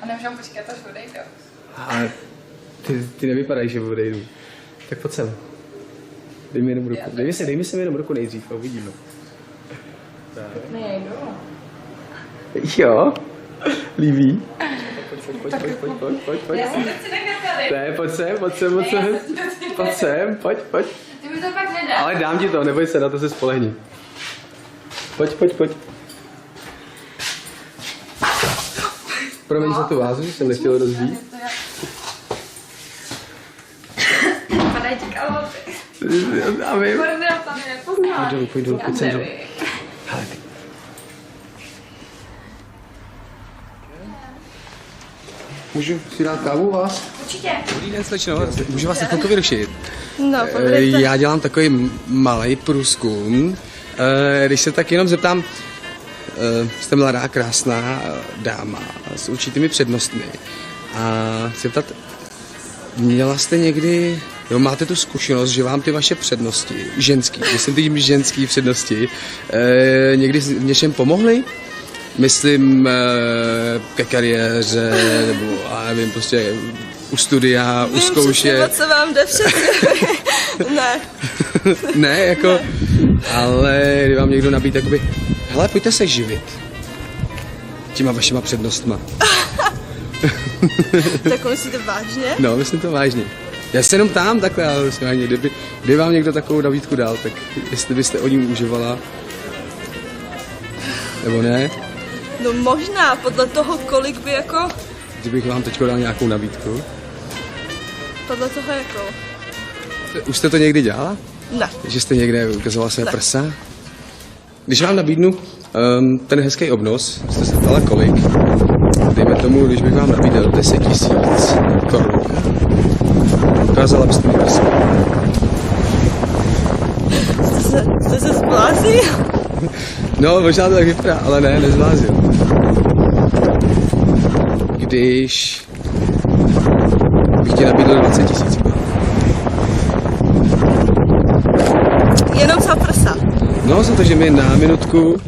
A nemůžeme počkat, až odejdu. A ty nevypadají, že odejdu. Tak pojď sem. Dej mi jenom ruku. Dej mi sem jenom ruku nejdřív a uvidíme. Nejdu. Jo? Líbí? Pojď. Já jsem teď si nekazali. Ne, pojď sem. Pojď. Ty mi to pak nedá. Ale dám ti to, neboj se, na to se spolehni. Pojď. Promiň za tu vázu, že jsem nechtěl rozbít. Padají ti kalhoty. Já vím. Bordel tam je, poznáš. Pojď dolů, pojď sem dolů. Hele, ty. Můžu si dát kávu u vás? Určitě. Dobrý den, slečno. Můžu vás chvilku vyrušit? No, povídejte. Já dělám takový malý průzkum. Když se tak jenom zeptám, jste mladá, krásná dáma s určitými přednostmi. A zeptat, měla jste někdy, jo, máte tu zkušenost, že vám ty vaše přednosti, myslím ty ženský přednosti, někdy v něčem pomohly? Myslím ke kariéře, nebo já nevím, prostě u studia, u zkoušek. Vím, co vám jde přesně. Ne. Ne, jako, ale kdy vám někdo nabídne, jakoby, hele, pojďte se živit těma vašima přednostma. Tak myslíte vážně? No, myslím to vážně. Já se jenom ptám takhle, ale vážně, kdyby vám někdo takovou nabídku dal, tak jestli byste o ní uživala, nebo ne? No možná, podle toho, kolik by jako... Kdybych vám teď dal nějakou nabídku. Podle toho jako... Už jste to někdy dělala? Ne. Že jste někde ukazovala své prsa? Když vám nabídnu ten hezký obnos, jste se ptala kolik, dejme tomu, když bych vám nabídl 10 000 korun, ukázala byste mi prsa. Jste se zbláznil? No, možná to tak vypadá, ale ne, nezblázil. Když bych ti nabídl 20 000 korun. Jenom za prsa. No, za to, že mi na minutku,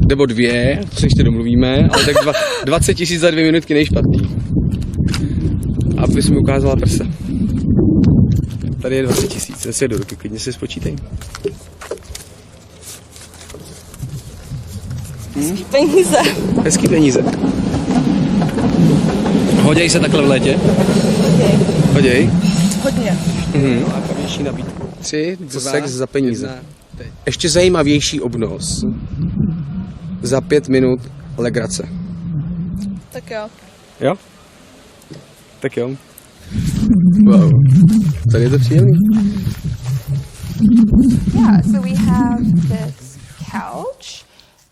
nebo 2, co ještě domluvíme, ale tak 20 000 za 2 minutky nejšpatný. A bys mi ukázala prsa. Tady je 20 000, zase je do ruky, klidně si spočítej. Hezký peníze. Hezký peníze. Hoděj se takhle v létě? Hoděj. Hodně. Lákavější nabídku. 3, sex za peníze. Ještě zajímavější obnos. Za 5 minut legrace. Tak jo. Jo? Tak jo. Wow. Tady je to příjemný. Yeah, so we have this couch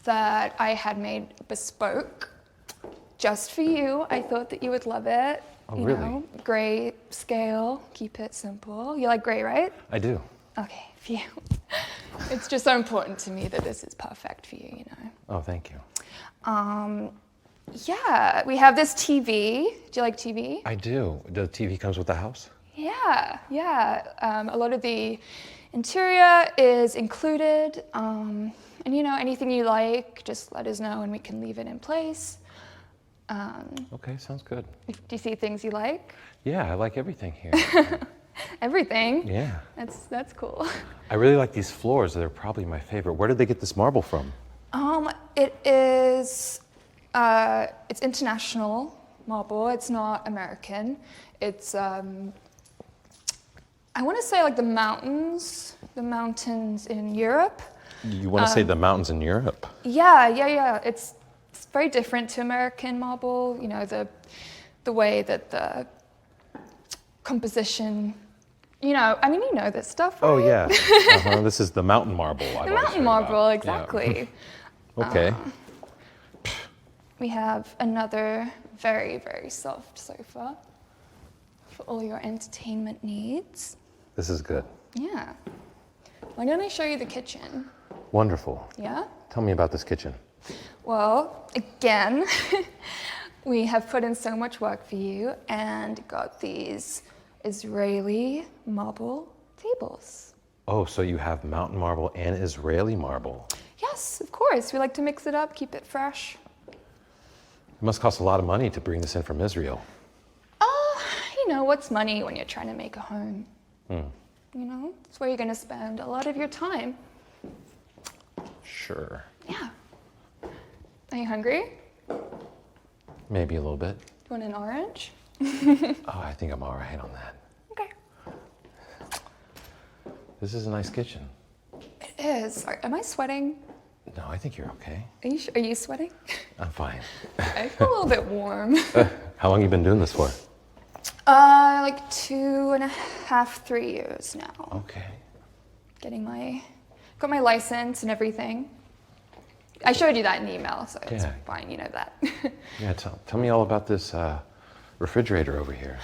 that I had made bespoke just for you. I thought that you would love it. Oh, you really? know, gray scale, keep it simple. You like gray, right? I do. Okay, phew. It's just so important to me that this is perfect for you, you know. Oh, thank you. Yeah, we have this TV. Do you like TV? I do. The TV comes with the house? Yeah. A lot of the interior is included. And you know, anything you like, just let us know and we can leave it in place. Okay, sounds good. Do you see things you like? Yeah, I like everything here. Everything? Yeah. That's cool. I really like these floors. They're probably my favorite. Where did they get this marble from? It is, it's international marble. It's not American. It's, I want to say like the mountains in Europe. You want to say the mountains in Europe? Yeah. It's very different to American marble. You know, the way that the composition, you know, I mean, you know this stuff, right? Oh, yeah. This is the mountain marble. The mountain marble, exactly. Yeah. Okay. we have another very, very soft sofa for all your entertainment needs. This is good. Yeah. Why don't I show you the kitchen? Wonderful. Yeah? Tell me about this kitchen. Well, again, we have put in so much work for you and got these Israeli marble tables. Oh, so you have mountain marble and Israeli marble. Yes, of course. We like to mix it up, keep it fresh. It must cost a lot of money to bring this in from Israel. You know, what's money when you're trying to make a home? Hmm. You know, it's where you're going to spend a lot of your time. Sure. Yeah. Are you hungry? Maybe a little bit. Do you want an orange? Oh, I think I'm all right on that. Okay. This is a nice kitchen. It is. Am I sweating? No, I think you're okay. Are you sweating? I'm fine. I feel a little bit warm. How long you been doing this for? Like 2.5, 3 years now. Okay. Got my license and everything. I showed you that in the email, so it's Yeah. fine, you know that. Yeah, tell me all about this refrigerator over here.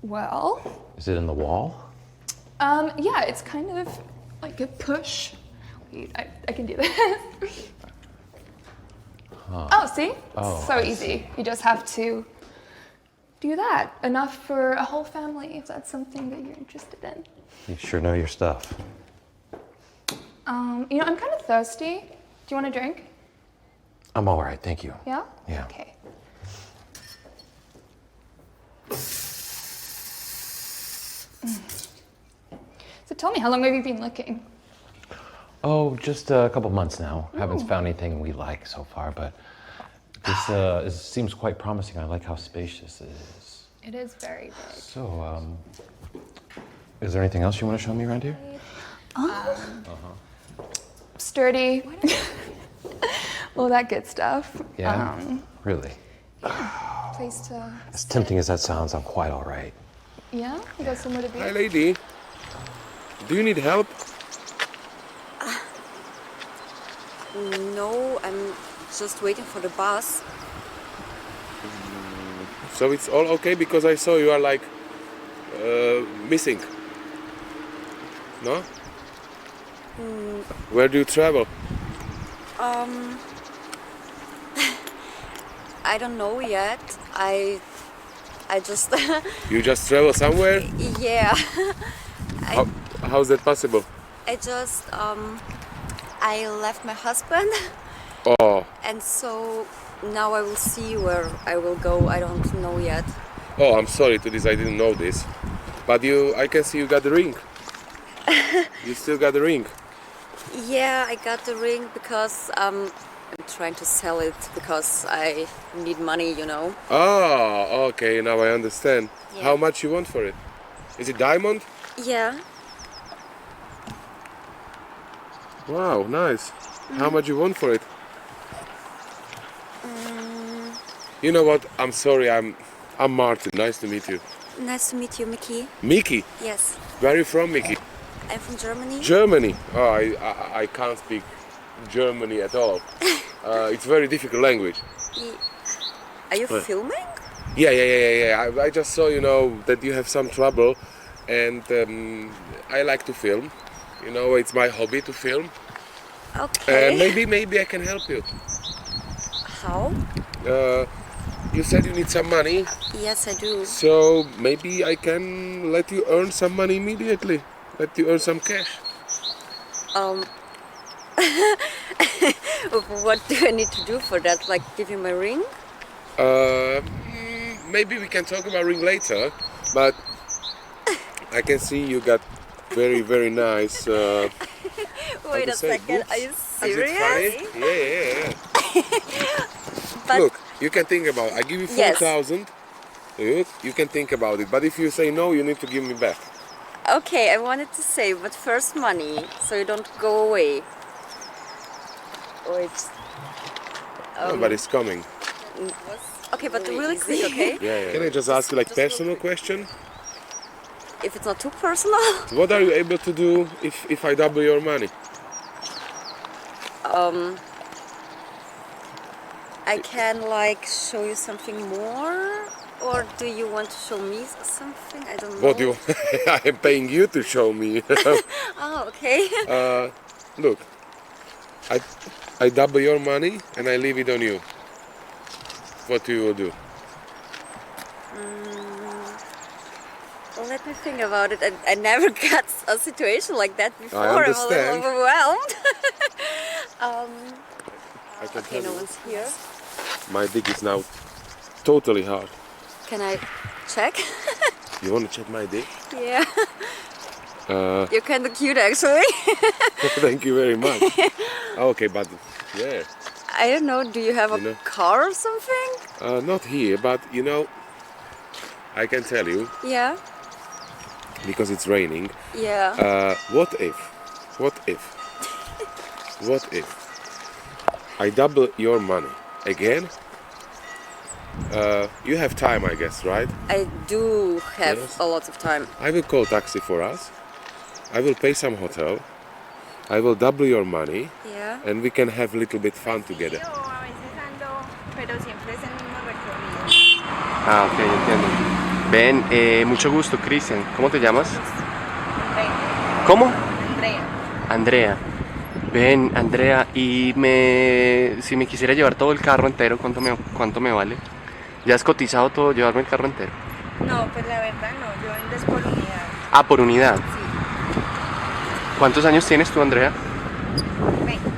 Well, Is it in the wall? yeah, it's kind of like a push. Wait, I can do this. Huh. Oh, see? Oh, So I easy. You just have to do that. Enough for a whole family if that's something that you're interested in. You sure know your stuff. You know, I'm kind of thirsty. Do you want a drink? I'm all right, thank you. Yeah? Yeah. Okay. So tell me, how long have you been looking? Oh, just a couple months now. Haven't found anything we like so far, but this seems quite promising. I like how spacious it is. It is very big. So, is there anything else you want to show me around here? Sturdy. All that good stuff. Yeah? Really? Place to. As tempting as that sounds, I'm quite all right. Yeah? You got somewhere to be? Hi, lady. Do you need help? No, I'm just waiting for the bus. So it's all okay because I saw you are like missing. No? Where do you travel? I don't know yet. I just You just travel somewhere? yeah. How's that possible? I just I left my husband Oh, and so now I will see where I will go. I don't know yet. oh, I'm sorry to this. I didn't know this. But I can see you got the ring. You still got the ring. Yeah, I got the ring because I'm trying to sell it because I need money, you know. Ah, okay. Now I understand. Yeah. How much you want for it? Is it diamond? Yeah. Wow, nice. How much you want for it? You know what? I'm sorry. I'm Martin. Nice to meet you. Nice to meet you, Mickey. Mickey. Yes. Where are you from, Mickey? I'm from Germany. Germany. Oh, I can't speak Germany at all. It's very difficult language. Are you What? filming? Yeah. I just saw, that you have some trouble, and I like to film. It's my hobby to film. Okay. Maybe I can help you. How? You said you need some money, Yes, I do. so maybe I can let you earn some money immediately. Let you earn some cash. What do I need to do for that? Like give you my ring? Maybe we can talk about ring later, but I can see you got very, very nice. Wait to a say, second. boobs. Are you Is serious? it funny? Yeah. But- Look, you can think about it. I give you Yes. 4,000. You can think about it. But if you say no, you need to give me back. Okay, I wanted to say, but first money, so you don't go away. Wait. Nobody's coming. Okay, but really quick, okay? Yeah. Can I just ask you like personal question? If it's not too personal. What are you able to do if I double your money? I can like show you something more, or do you want to show me something? I don't know. What do you? I am paying you to show me. Oh, okay. Look, I double your money and I leave it on you. What do you do? Well, let me think about it. I never got a situation like that before. I understand. I'm a little overwhelmed. I can Okay, tell no you. one's here. My dick is now totally hard. Can I check? You want to check my dick? Yeah. Uh, You're kind of cute, actually. Thank you very much. Okay, but yeah, I don't know. Do you have a You know. car or something? not here, but you know, I can tell you Yeah. because it's raining. Yeah. What if I double your money again? You have time, I guess, right? I do have Yes. a lot of time. I will call taxi for us. I will pay some hotel. I will double your money, Yeah. and we can have a little bit fun together. Pero siempre es el mismo recorrido. Ah, ok, entiendo. Ven, mucho gusto, Cristian. ¿Cómo te llamas? ¿Cómo? Andrea. Andrea. Ven, Andrea, y si me quisiera llevar todo el carro entero, ¿cuánto me vale? ¿Ya has cotizado todo, llevarme el carro entero? No, pues la verdad no, yo vendo es por unidad. Ah, por unidad. ¿Cuántos años tienes tú, Andrea? 20.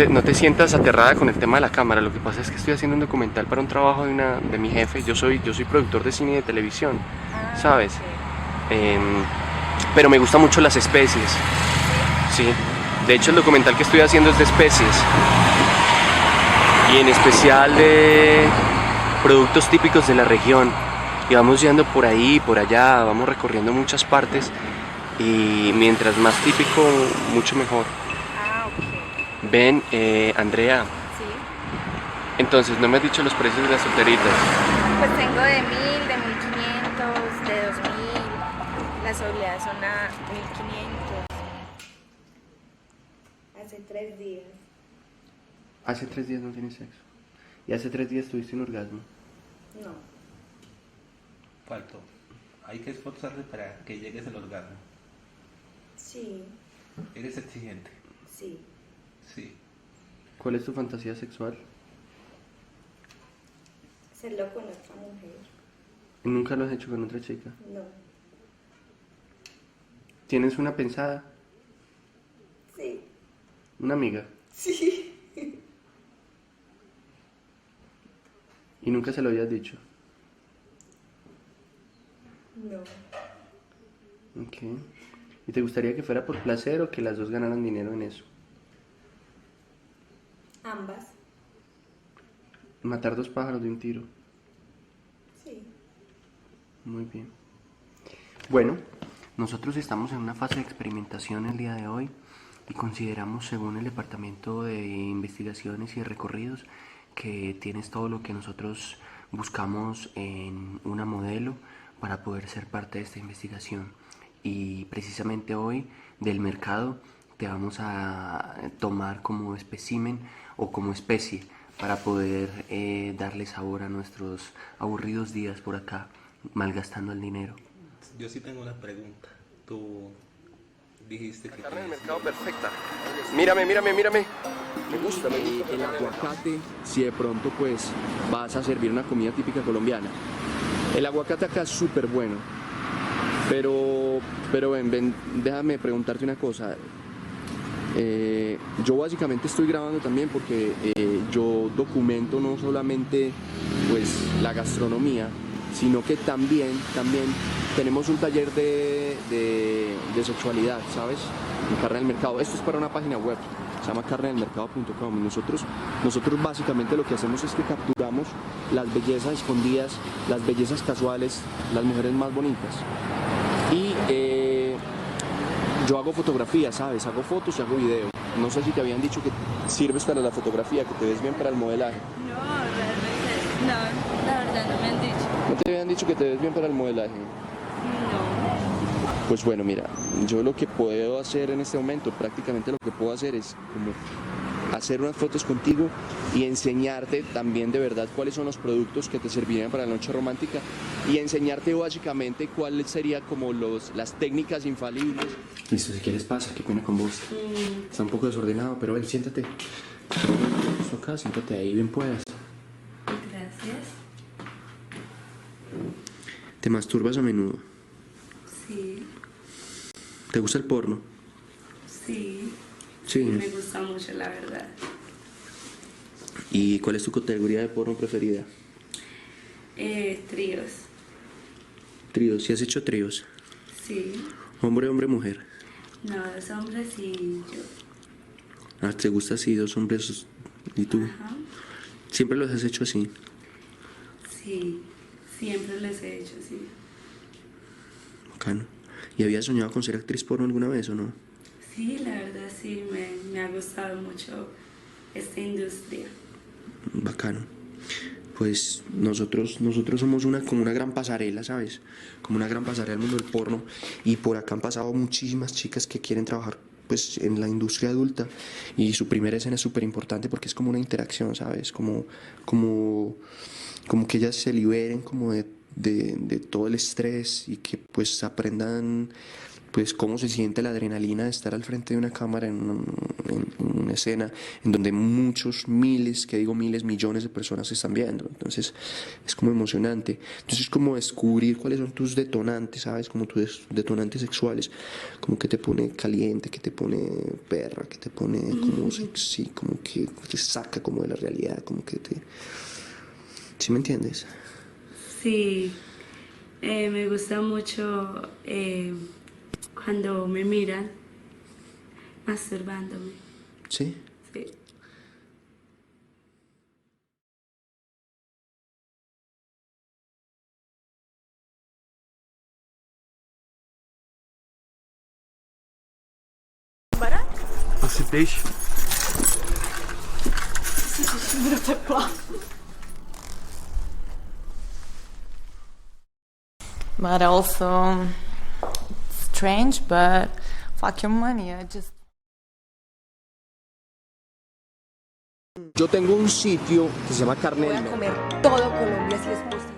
No te sientas aterrada con el tema de la cámara. Lo que pasa es que estoy haciendo un documental para un trabajo de mi jefe. Yo soy productor de cine y de televisión, ¿sabes? Pero me gustan mucho las especies. Sí. De hecho, el documental que estoy haciendo es de especies. Y en especial de productos típicos de la región. Y vamos yendo por ahí, por allá, vamos recorriendo muchas partes. Y mientras más típico, mucho mejor. Ven, Andrea. Sí. Entonces, ¿no me has dicho los precios de las solteritas? Pues tengo de 1000, de 1500, de 2000. Las obleas son a 1500. Hace 3 días. Hace 3 días no tienes sexo. Y hace 3 días tuviste un orgasmo. No. Faltó. Hay que esforzarse para que llegues al orgasmo. Sí. ¿Eres exigente? Sí. Sí. ¿Cuál es tu fantasía sexual? Hacerlo con otra mujer. ¿Nunca lo has hecho con otra chica? No. ¿Tienes una pensada? Sí. ¿Una amiga? Sí. ¿Y nunca se lo habías dicho? No. Ok. ¿Y te gustaría que fuera por placer o que las dos ganaran dinero en eso? Ambas. Matar 2 pájaros de un tiro. Sí. Muy bien. Bueno, nosotros estamos en una fase de experimentación el día de hoy y consideramos, según el Departamento de Investigaciones y Recorridos, que tienes todo lo que nosotros buscamos en una modelo para poder ser parte de esta investigación. Y precisamente hoy del mercado te vamos a tomar como espécimen o como especie para poder darle sabor a nuestros aburridos días por acá, malgastando el dinero. Yo sí tengo una pregunta. Tú dijiste que... Carne del mercado perfecta. Mírame. Me gusta. El aguacate, si de pronto pues vas a servir una comida típica colombiana. El aguacate acá es súper bueno. Pero ven, déjame preguntarte una cosa. Yo básicamente estoy grabando también porque yo documento no solamente pues la gastronomía, sino que también tenemos un taller de sexualidad, ¿sabes? En Carne del Mercado. Esto es para una página web, se llama carnedelmercado.com. Nosotros básicamente lo que hacemos es que capturamos las bellezas escondidas, las bellezas casuales, las mujeres más bonitas. Y yo hago fotografía, ¿sabes? Hago fotos y hago video. No sé si te habían dicho que sirves para la fotografía, que te ves bien para el modelaje. No, realmente no, la verdad no me han dicho. ¿No te habían dicho que te ves bien para el modelaje? No. Pues bueno, mira, yo lo que puedo hacer en este momento, prácticamente lo que puedo hacer es como hacer unas fotos contigo y enseñarte también de verdad cuáles son los productos que te servirían para la noche romántica y enseñarte básicamente cuáles serían como las técnicas infalibles. Listo, si quieres pasa, qué pena con vos. Está un poco desordenado, pero ven, siéntate. Esto acá, siéntate ahí, bien puedas. Gracias. ¿Te masturbas a menudo? Sí, ¿Te gusta el porno? sí. Sí. Me gusta mucho, la verdad. ¿Y cuál es tu categoría de porno preferida? Tríos. Tríos, ¿sí has hecho tríos? Sí. Hombre, hombre, mujer. No, 2 hombres y yo. Ah, ¿te gusta así, 2 hombres y tú? Ajá. ¿Siempre los has hecho así? Sí, siempre les he hecho, sí. Bacano. ¿Y habías soñado con ser actriz porno alguna vez o no? Sí, la verdad sí, me ha gustado mucho esta industria. Bacano. Pues nosotros somos como una gran pasarela, ¿sabes? Como una gran pasarela al mundo del porno. Y por acá han pasado muchísimas chicas que quieren trabajar pues en la industria adulta. Y su primera escena es súper importante porque es como una interacción, ¿sabes? Como que ellas se liberen como de todo el estrés y que pues aprendan pues cómo se siente la adrenalina de estar al frente de una cámara en una escena en donde muchos miles, que digo miles, millones de personas se están viendo. Entonces es como emocionante. Entonces es como descubrir cuáles son tus detonantes, ¿sabes? Como tus detonantes sexuales, como que te pone caliente, que te pone perra, que te pone como sexy, como que te saca como de la realidad, como que te... ¿Sí me entiendes? Sí, me gusta mucho cuando me miran masturbándome. ¿Sí? Sí. Asi pěš. Do tepla. But also strange, but fuck your money. I just Yo tengo un sitio que se llama Carne del Norte. Todo Colombia si es posible.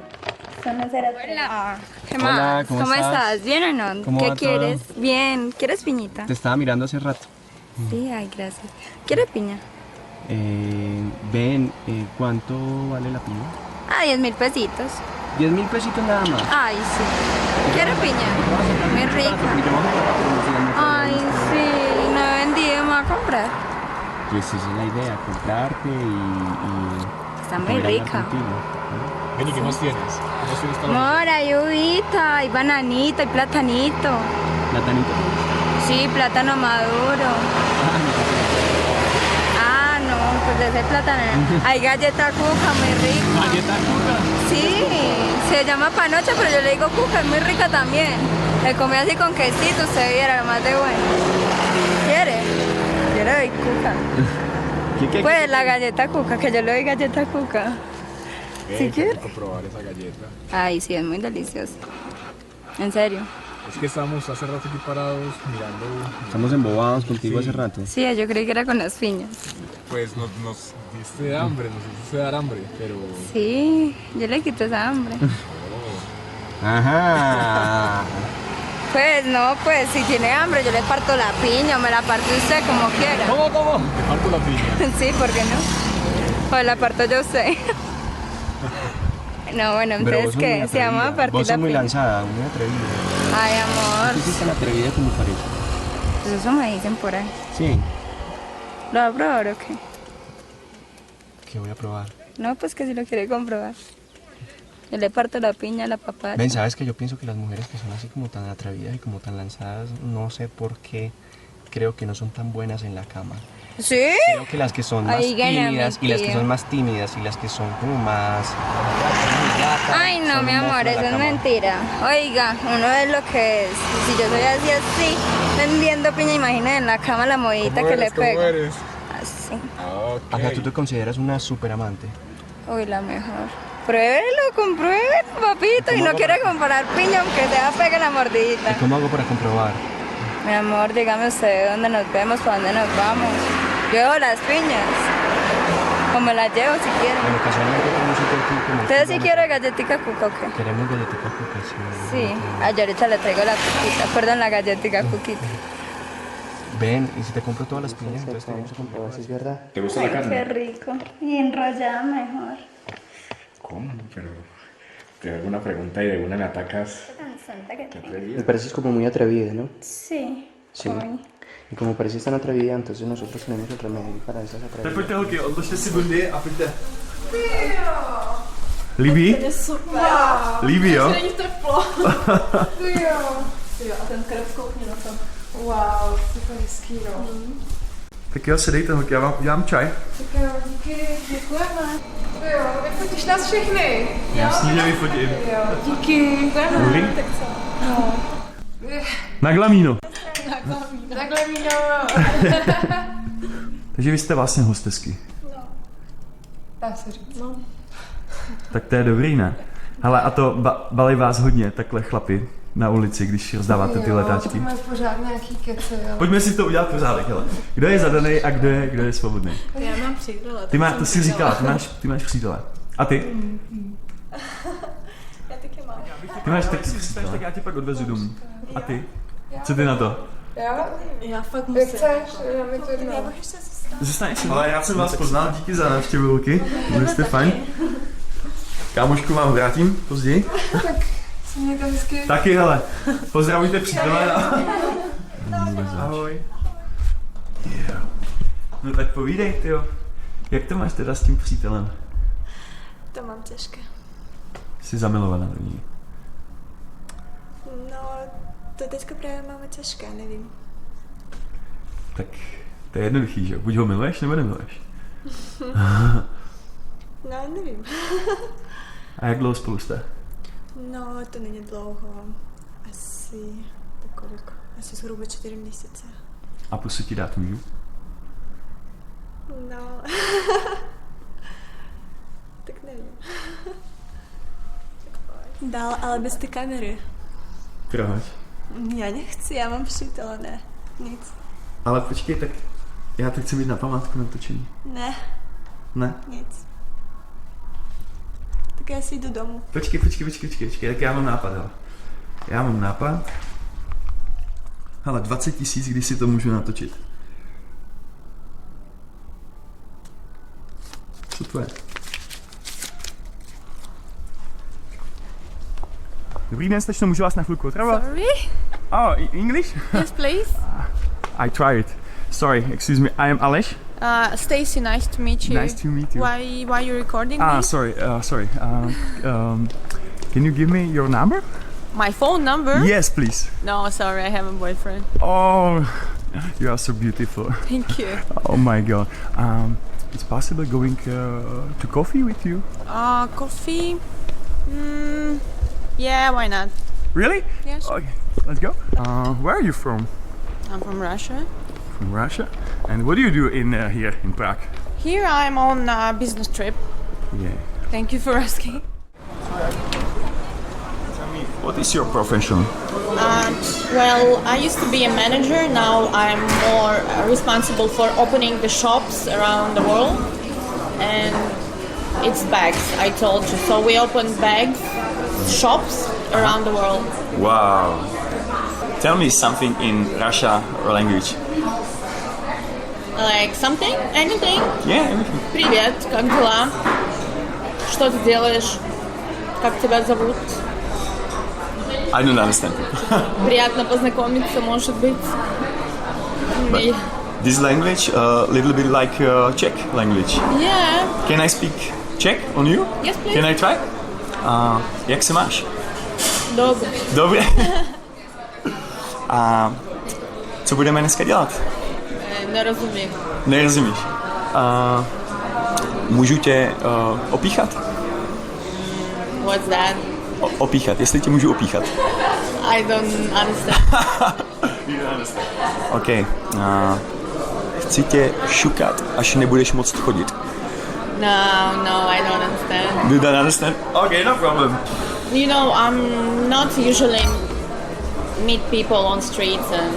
Hola. ¿Qué Hola, más? ¿cómo estás? ¿Bien o no? ¿Cómo ¿Qué va quieres? todo? Bien. ¿Quieres piñita? Te estaba mirando hace rato. Sí, ay, gracias. ¿Quieres piña? Ven, ¿cuánto vale la piña? Ah, 10.000 pesitos. 10.000 pesitos nada más. Ay, sí. ¿Quieres piña? Muy rica. Ay, sí. No he vendido, me voy a comprar. Pues esa es la idea, comprarte y Está muy poder hablar rica. contigo. Ven, ¿y qué más tienes? ¿Qué más tienes para Amor, hay uvita, hay bananito, hay platanito. ¿Platanito? Sí, plátano maduro. Ah, no, pues de ese plátano. Hay galleta cuca, muy rica. ¿Galleta cuca? Sí, se llama panocha, pero yo le digo cuca, es muy rica también. Le comí así con quesito, usted viera, lo más de bueno. ¿Quiere? Yo le doy cuca. ¿Qué? Pues la galleta cuca, que yo le doy galleta cuca. ¿Sí quiere? probar esa galleta. Ay, sí, es muy deliciosa. En serio. Es que estábamos hace rato aquí parados mirando. Estamos embobados contigo hace rato. Sí, yo creí que era con las piñas. Pues nos diste hambre, nos hiciste dar hambre, pero. Sí, yo le quito esa hambre. Ajá. Pues no, pues si tiene hambre yo le parto la piña o me la parte usted como quiera. ¿Cómo? Te parto la piña. Sí, ¿por qué no? O la parto yo a usted. No, bueno, entonces ¿qué? Se llama partir Vos la sos muy piña. lanzada, muy atrevida. Ay, amor. ¿Tú sí tan atrevida como parece? Pues eso me dicen por ahí. Sí. ¿Lo va a probar o qué? ¿Qué voy a probar? No, pues que si lo quiere comprobar. Yo le parto la piña, la papaya. Ven, ¿sabes que yo pienso que las mujeres que son así como tan atrevidas y como tan lanzadas, no sé por qué, creo que no son tan buenas en la cama? ¿Sí? Creo que las que son más Ay, gana, tímidas mi y las que tío. son más tímidas y las que son como más... Ay, no, son mi un amor, monstruo en eso la es cama. mentira. Oiga, uno es lo que es. Y si yo soy así, vendiendo piña, imagínate en la cama la modita que le pego. Así. Acá tú te consideras una super amante. Uy, la mejor. Pruébelo, compruébelo, papito. Y no quiere comprar piña, aunque sea pegue la mordidita. ¿Y cómo hago para comprobar? Mi amor, dígame usted dónde nos vemos, para dónde nos vamos. Yo dejo las piñas. O me las llevo si quieren. Bueno, casualmente tenemos un aquí como... ¿Ustedes sí quieren galletica cuca o qué? Queremos galletica cuca, sí. Sí. Yo ahorita le traigo la cuquita. Perdón, la galletica cuquita. Ven, y si te compro todas las piñas, entonces te vamos a comprar. ¿Sí es verdad? ¿Te gusta la carne? Qué rico. Y enrollada mejor. ¿Cómo? Pero te hago una pregunta y de una me atacas. Tan santa que tengo. Me pareces como muy atrevida, ¿no? Sí. Sí. Y como pareces tan atrevida, entonces nosotros tenemos el remedio para esas atrevidas. Tak pojďte holky, odložte si bundy a pojďte. Líbí? To je super. Líbí, jo? Není teplo. Jo, a ten krep koukni na to. Wow, super hezký, no. Tak jo, se dejte holky, já vám udělám čaj. Tak jo, díky, děkujeme. Jo, vyfotíš nás všechny. Jasně, že vyfotím. Jo, díky. Děkujeme. Dobrý. Tak co? No. Na glamíno. Takhle míno. Takže vy jste vlastně hostesky. Dá se říct. No. Tak to je dobrý, ne? Hele, a to balí vás hodně, takhle chlapi, na ulici, když rozdáváte ty letáčky. Jo, to máš pořád nějaký keci, jo. Pojďme si to udělat pořádek, hele. Kdo je zadaný a kdo je svobodný? Já mám přítele. To jsi říkala, ty máš přítele. A ty? Já taky mám. Ty máš taky přítele. Tak já tě pak odvezu domů. A ty? Co ty na to? Já fakt musím. Jak chceš, já mi to jedno. Zůstaneš si. Ale já jsem vás poznal, díky za návštěvu, Luky. Byli jste fajn. Kámošku vám vrátím později. Tak si mějte hezky. Taky, hele. Pozdravujte přítele. Ahoj. Yeah. No tak povídej, tyjo. Jak to máš teda s tím přítelem? To mám těžké. Jsi zamilovaná do ní. No, to teďka právě máme těžké, nevím. Tak to je jednoduchý, že? Buď ho miluješ, nebo nemiluješ. No, nevím. A jak dlouho spolu jste? No, to není dlouho. Asi kolik? Asi zhruba 4 měsíce. A pusu ti dát můžu? No. Tak nevím. Dál, ale bez té kamery. Proč? Já nechci, já mám přítele, ne. Nic. Ale počkej, tak já to chci mít na památku natočení. Ne. Ne? Nic. Tak já si jdu domů. Počkej, tak já mám nápad, hele. Já mám nápad. Hele, 20 000, když si to můžu natočit. Co to je? Dobrý den, slečno, můžu vás na chvilku otravovat? Sorry? Oh, English? Yes, please. I tried. Sorry, excuse me, I am Aleš. Stacy, nice to meet you. Nice to meet you. Why you recording me? Sorry. Can you give me your number? My phone number? Yes, please. No, sorry, I have a boyfriend. Oh, you are so beautiful. Thank you. Oh my god. It's possible going to coffee with you? Coffee? Yeah, why not? Really? Yes. Okay, let's go. Where are you from? I'm from Russia. From Russia. And what do you do in here in Prague? Here I'm on a business trip. Yeah. Thank you for asking. What is your profession? Well, I used to be a manager. Now I'm more responsible for opening the shops around the world. And it's bags, I told you. So we open bags, shops around the world. Wow. Tell me something in Russia or language. Like something? Anything? Yeah, everything. Привет, как дела? Что ты делаешь? Как тебя зовут? I don't understand. Приятно познакомиться, может быть. But this language, a little bit like Czech language. Yeah. Can I speak Czech on you? Yes, please. Can I try? Jak se máš? Dobře. Dobře. A co budeme dneska dělat? Nerozumím. Nerozumíš? Můžu tě opíchat? What's that? Opíchat, jestli tě můžu opíchat. I don't understand. You don't understand. OK. Chci tě šukat, až nebudeš moct chodit. No, I don't understand. You don't understand? OK, no problem. You know, I'm not usually meet people on streets and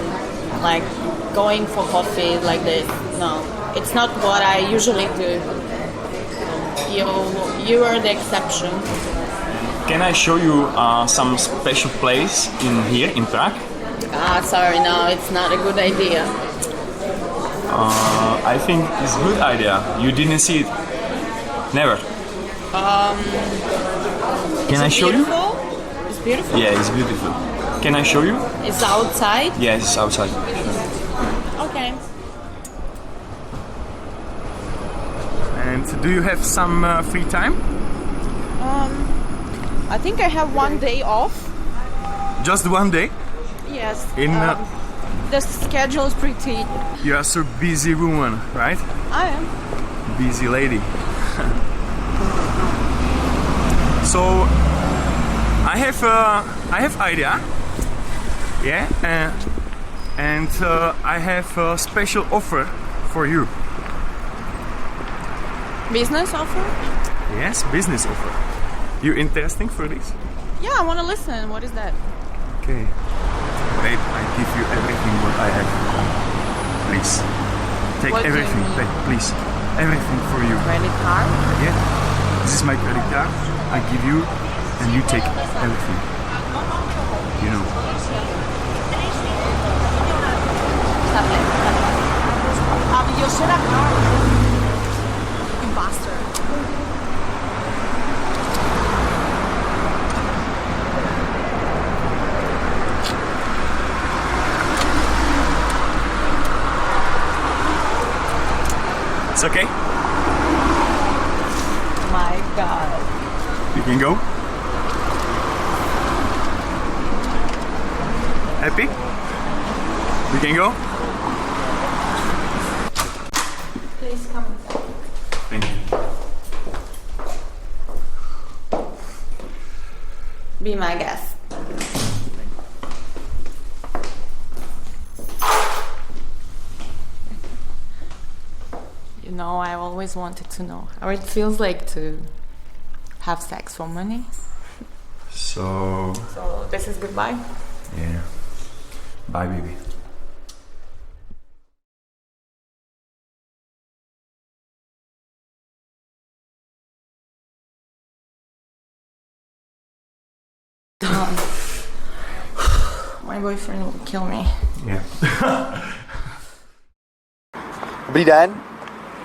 like going for coffee like this. No. it's not what I usually do. You are the exception. Can I show you some special place here in Prague? Sorry, no, it's not a good idea. I think it's a good idea. You didn't see it? Never. Can I show you? It's beautiful. Yeah, it's beautiful. Can I show you? It's outside? Yes, it's outside. Okay. And do you have some free time? I think I have one day off. Just one day? Yes. The schedule is pretty... You are so busy woman, right? I am. Busy lady. So I have idea. Yeah, and I have a special offer for you. Business offer? Yes, business offer. You interesting for this? Yeah, I want to listen. What is that? Okay. Wait, I give you everything what I have. Please. Take What do you everything. mean? Take, please. Everything for you. Credit card? Yeah. This is my credit card. I give you and you take everything. You know. You're shut up. You bastard. It's okay? My God. You can go. Happy? You can go? Please come inside. Thank you. Be my guest. You know, I always wanted to know how it feels like to have sex for money. So This is goodbye. yeah. Bye, baby. My boyfriend will kill me. Yeah. Dobrý den.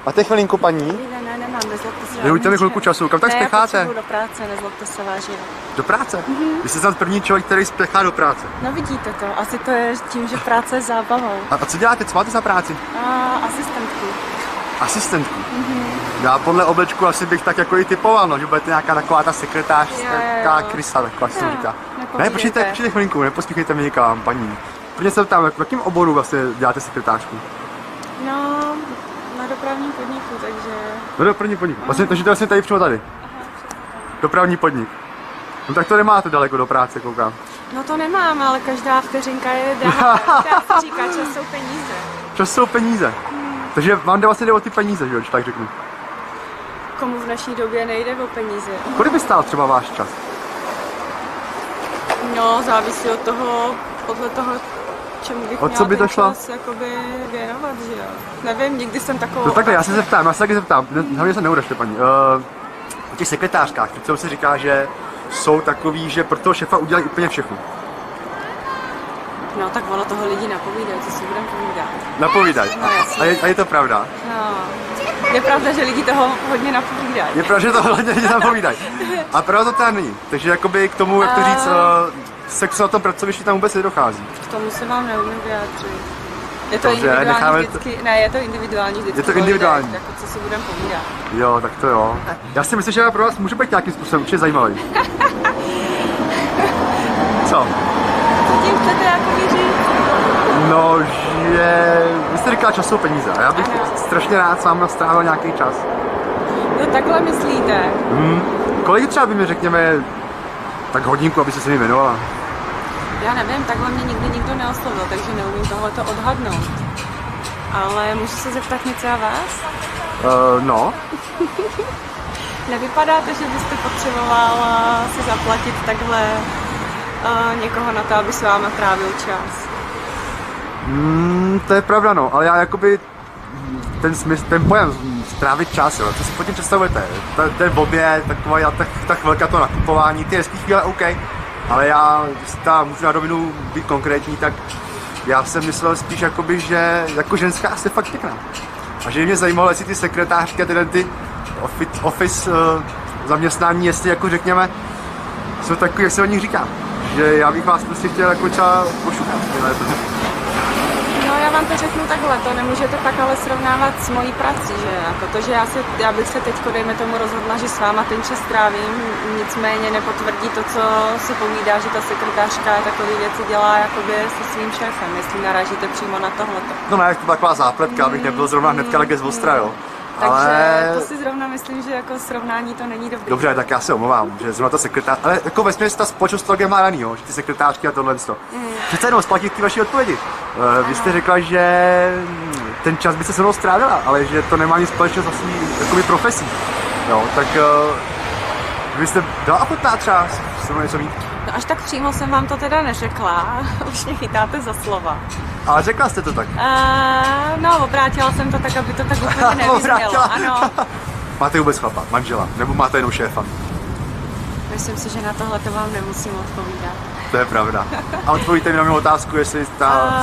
Máte chvilinku, paní? Ne, nemám, nezlobte se. Vyhoďte mi chvilku času. Kam tak Ne, spěcháte? potřebuji do práce, nezlobte se vážně. Do práce? Vy jste snad první člověk, který spěchá do práce. No vidíte to, asi to je tím, že práce je zábavou. A co děláte? Co máte za práci? Asistentku. Asistentku. Já podle oblečku asi bych tak jako i typoval, no, že budete nějaká taková ta sekretářská krysa, taková se to říká. Ne, počkejte chvilinku, nepospíchejte mi někam, paní. Protože se ptám, v jakém oboru vlastně děláte sekretářku? No, na dopravním podniku, takže... No dopravní podnik. Vlastně, takže to vlastně tady přímo tady. Dopravní podnik. No tak to nemáte daleko do práce, koukám. No to nemám, ale každá vteřinka je drahá. Dá se říká, čas jsou peníze. Čas jsou peníze. Takže vám vlastně jde o ty peníze, že jo, tak řeknu. Komu v naší době nejde o peníze? Kolik by stál třeba váš čas? No, závisí od toho, podle toho, čemu bych O co by to šlo? čas jakoby věnovat, že jo. Nevím, nikdy jsem takovou... No takhle, já se taky zeptám, hlavně se neuražte, paní. O těch sekretářkách, teď se říká, že jsou takový, že pro toho šefa udělají úplně všechno. No, tak ono toho lidi napovídají, co si budeme povídat. Napovídají. No, jasně. A je to pravda? No, je pravda, že lidi toho hodně napovídají. Je pravda, že to hodně lidi napovídají. A pravda to teda není. Takže jakoby k tomu, jak to říct, sexu na tom pracovišti tam vůbec nedochází. K tomu se vám neumím vyjádřit. Je to Dobře, individuální vždycky, ne, je to individuální vždycky. Je to individuální. Jako co si budeme povídat. Jo, tak to jo. Já si myslím, že já pro vás můžu být nějakým způsobem určitě zajímavý. Co? Co tím chcete jako říct? No, že vy jste říkala, čas jsou peníze a já bych strašně rád s vámi strávil nějaký čas. No takhle myslíte? Kolik třeba by mi řekněme tak hodinku, aby se mi věnovala? Já nevím, takhle mě nikdy nikdo neoslovil, takže neumím tohleto odhadnout. Ale můžu se zeptat něco a vás? No. Nevypadáte, že byste potřeboval si zaplatit takhle někoho na to, aby s váma trávil čas? To je pravda, no, ale já jakoby ten smysl, ten pojem strávit čas, jo. Co si pod tím představujete? Ten oběd, taková ta chvilka to nakupování, ty hezký chvíle, OK. Ale já, když můžu na rovinu být konkrétní, tak já jsem myslel spíš jakoby, že jako ženská jste fakt pěkná. A že mě zajímalo, jestli ty sekretářky a ty office zaměstnání, jestli jako řekněme, jsou takový, jak se o nich říká. Že já bych vás prostě chtěl jako třeba pošukat. No já vám to řeknu takhle, to nemůžete tak ale srovnávat s mojí prací, že? Protože já bych se teď, dejme tomu, rozhodla, že s váma ten čas trávím, nicméně nepоtvrdí to, co se povídá, že ta sekretářka takové věci dělá jakoby se svým šéfem, jestli narážíte přímo na tohleto. No ne, to byla taková zápletka, abych nebyl zrovna hnedka like z ostra, jo. Takže ale... to si zrovna myslím, že jako srovnání to není dobrý. Dobře, tak já se omlouvám, že zrovna ta sekretář, ale jako vesměs ta společnost to má daný, jo, že ty sekretářky a tohle. Přece jenom zpátky k té vaší odpovědi. Vy jste řekla, že ten čas by se mnou strávila, ale že to nemá nic společného s vlastní jakoby profesí. Jo, tak vy jste byla ochotná třeba se mnou něco mít? No až tak přímo jsem vám to teda neřekla, už mě chytáte za slova. Ale řekla jste to tak? No, obrátila jsem to tak, aby to tak úplně nevyznělo, ano. Máte vůbec chlapa, manžela, nebo máte jenom šéfa? Myslím si, že na tohle to vám nemusím odpovídat. To je pravda. A odpovíte mi na mou otázku, jestli se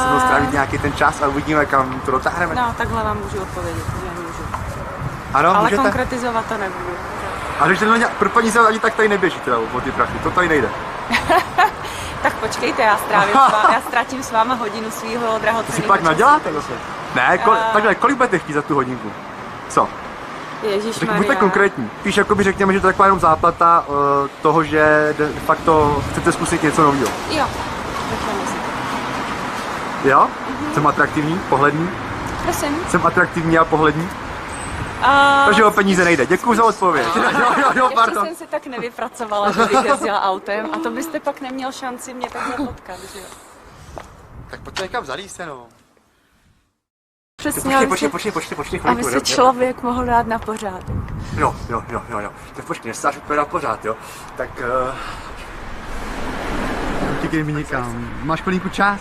mnou strávit nějaký ten čas a uvidíme, kam to dotáhneme. No, takhle vám můžu odpovědět, že můžu. Ano, ale můžete? Konkretizovat to nebudu. A když to pro peníze ani tak tady neběží teda o ty prachy, to tady nejde. Tak počkejte, já ztratím s váma hodinu svýho drahocenného času. To si pak naděláte zase? Ne, takhle, kolik budete chtít za tu hodinku? Co? Ježišmarja. Buďte konkrétní. Píš, jakoby řekněme, že to je taková jenom záplata toho, že de facto chcete zkusit něco nového. Jo. Jo? Jsem atraktivní, pohlední? Prosím? Jsem atraktivní a pohlední? Takže o peníze nejde. Děkuju za odpověď. Ještě jsem si tak nevypracovala, že bych jezdila autem a to byste pak neměl šanci mě takhle potkat, že jo? Tak pojďte někam zalíst se, no. Přesně, počkej, aby se člověk mohl dát na pořádek. Jo. Tak počkej, nestáš úplně na pořád, jo. Tak... Utíkej mi někam. Máš chvilinku čas?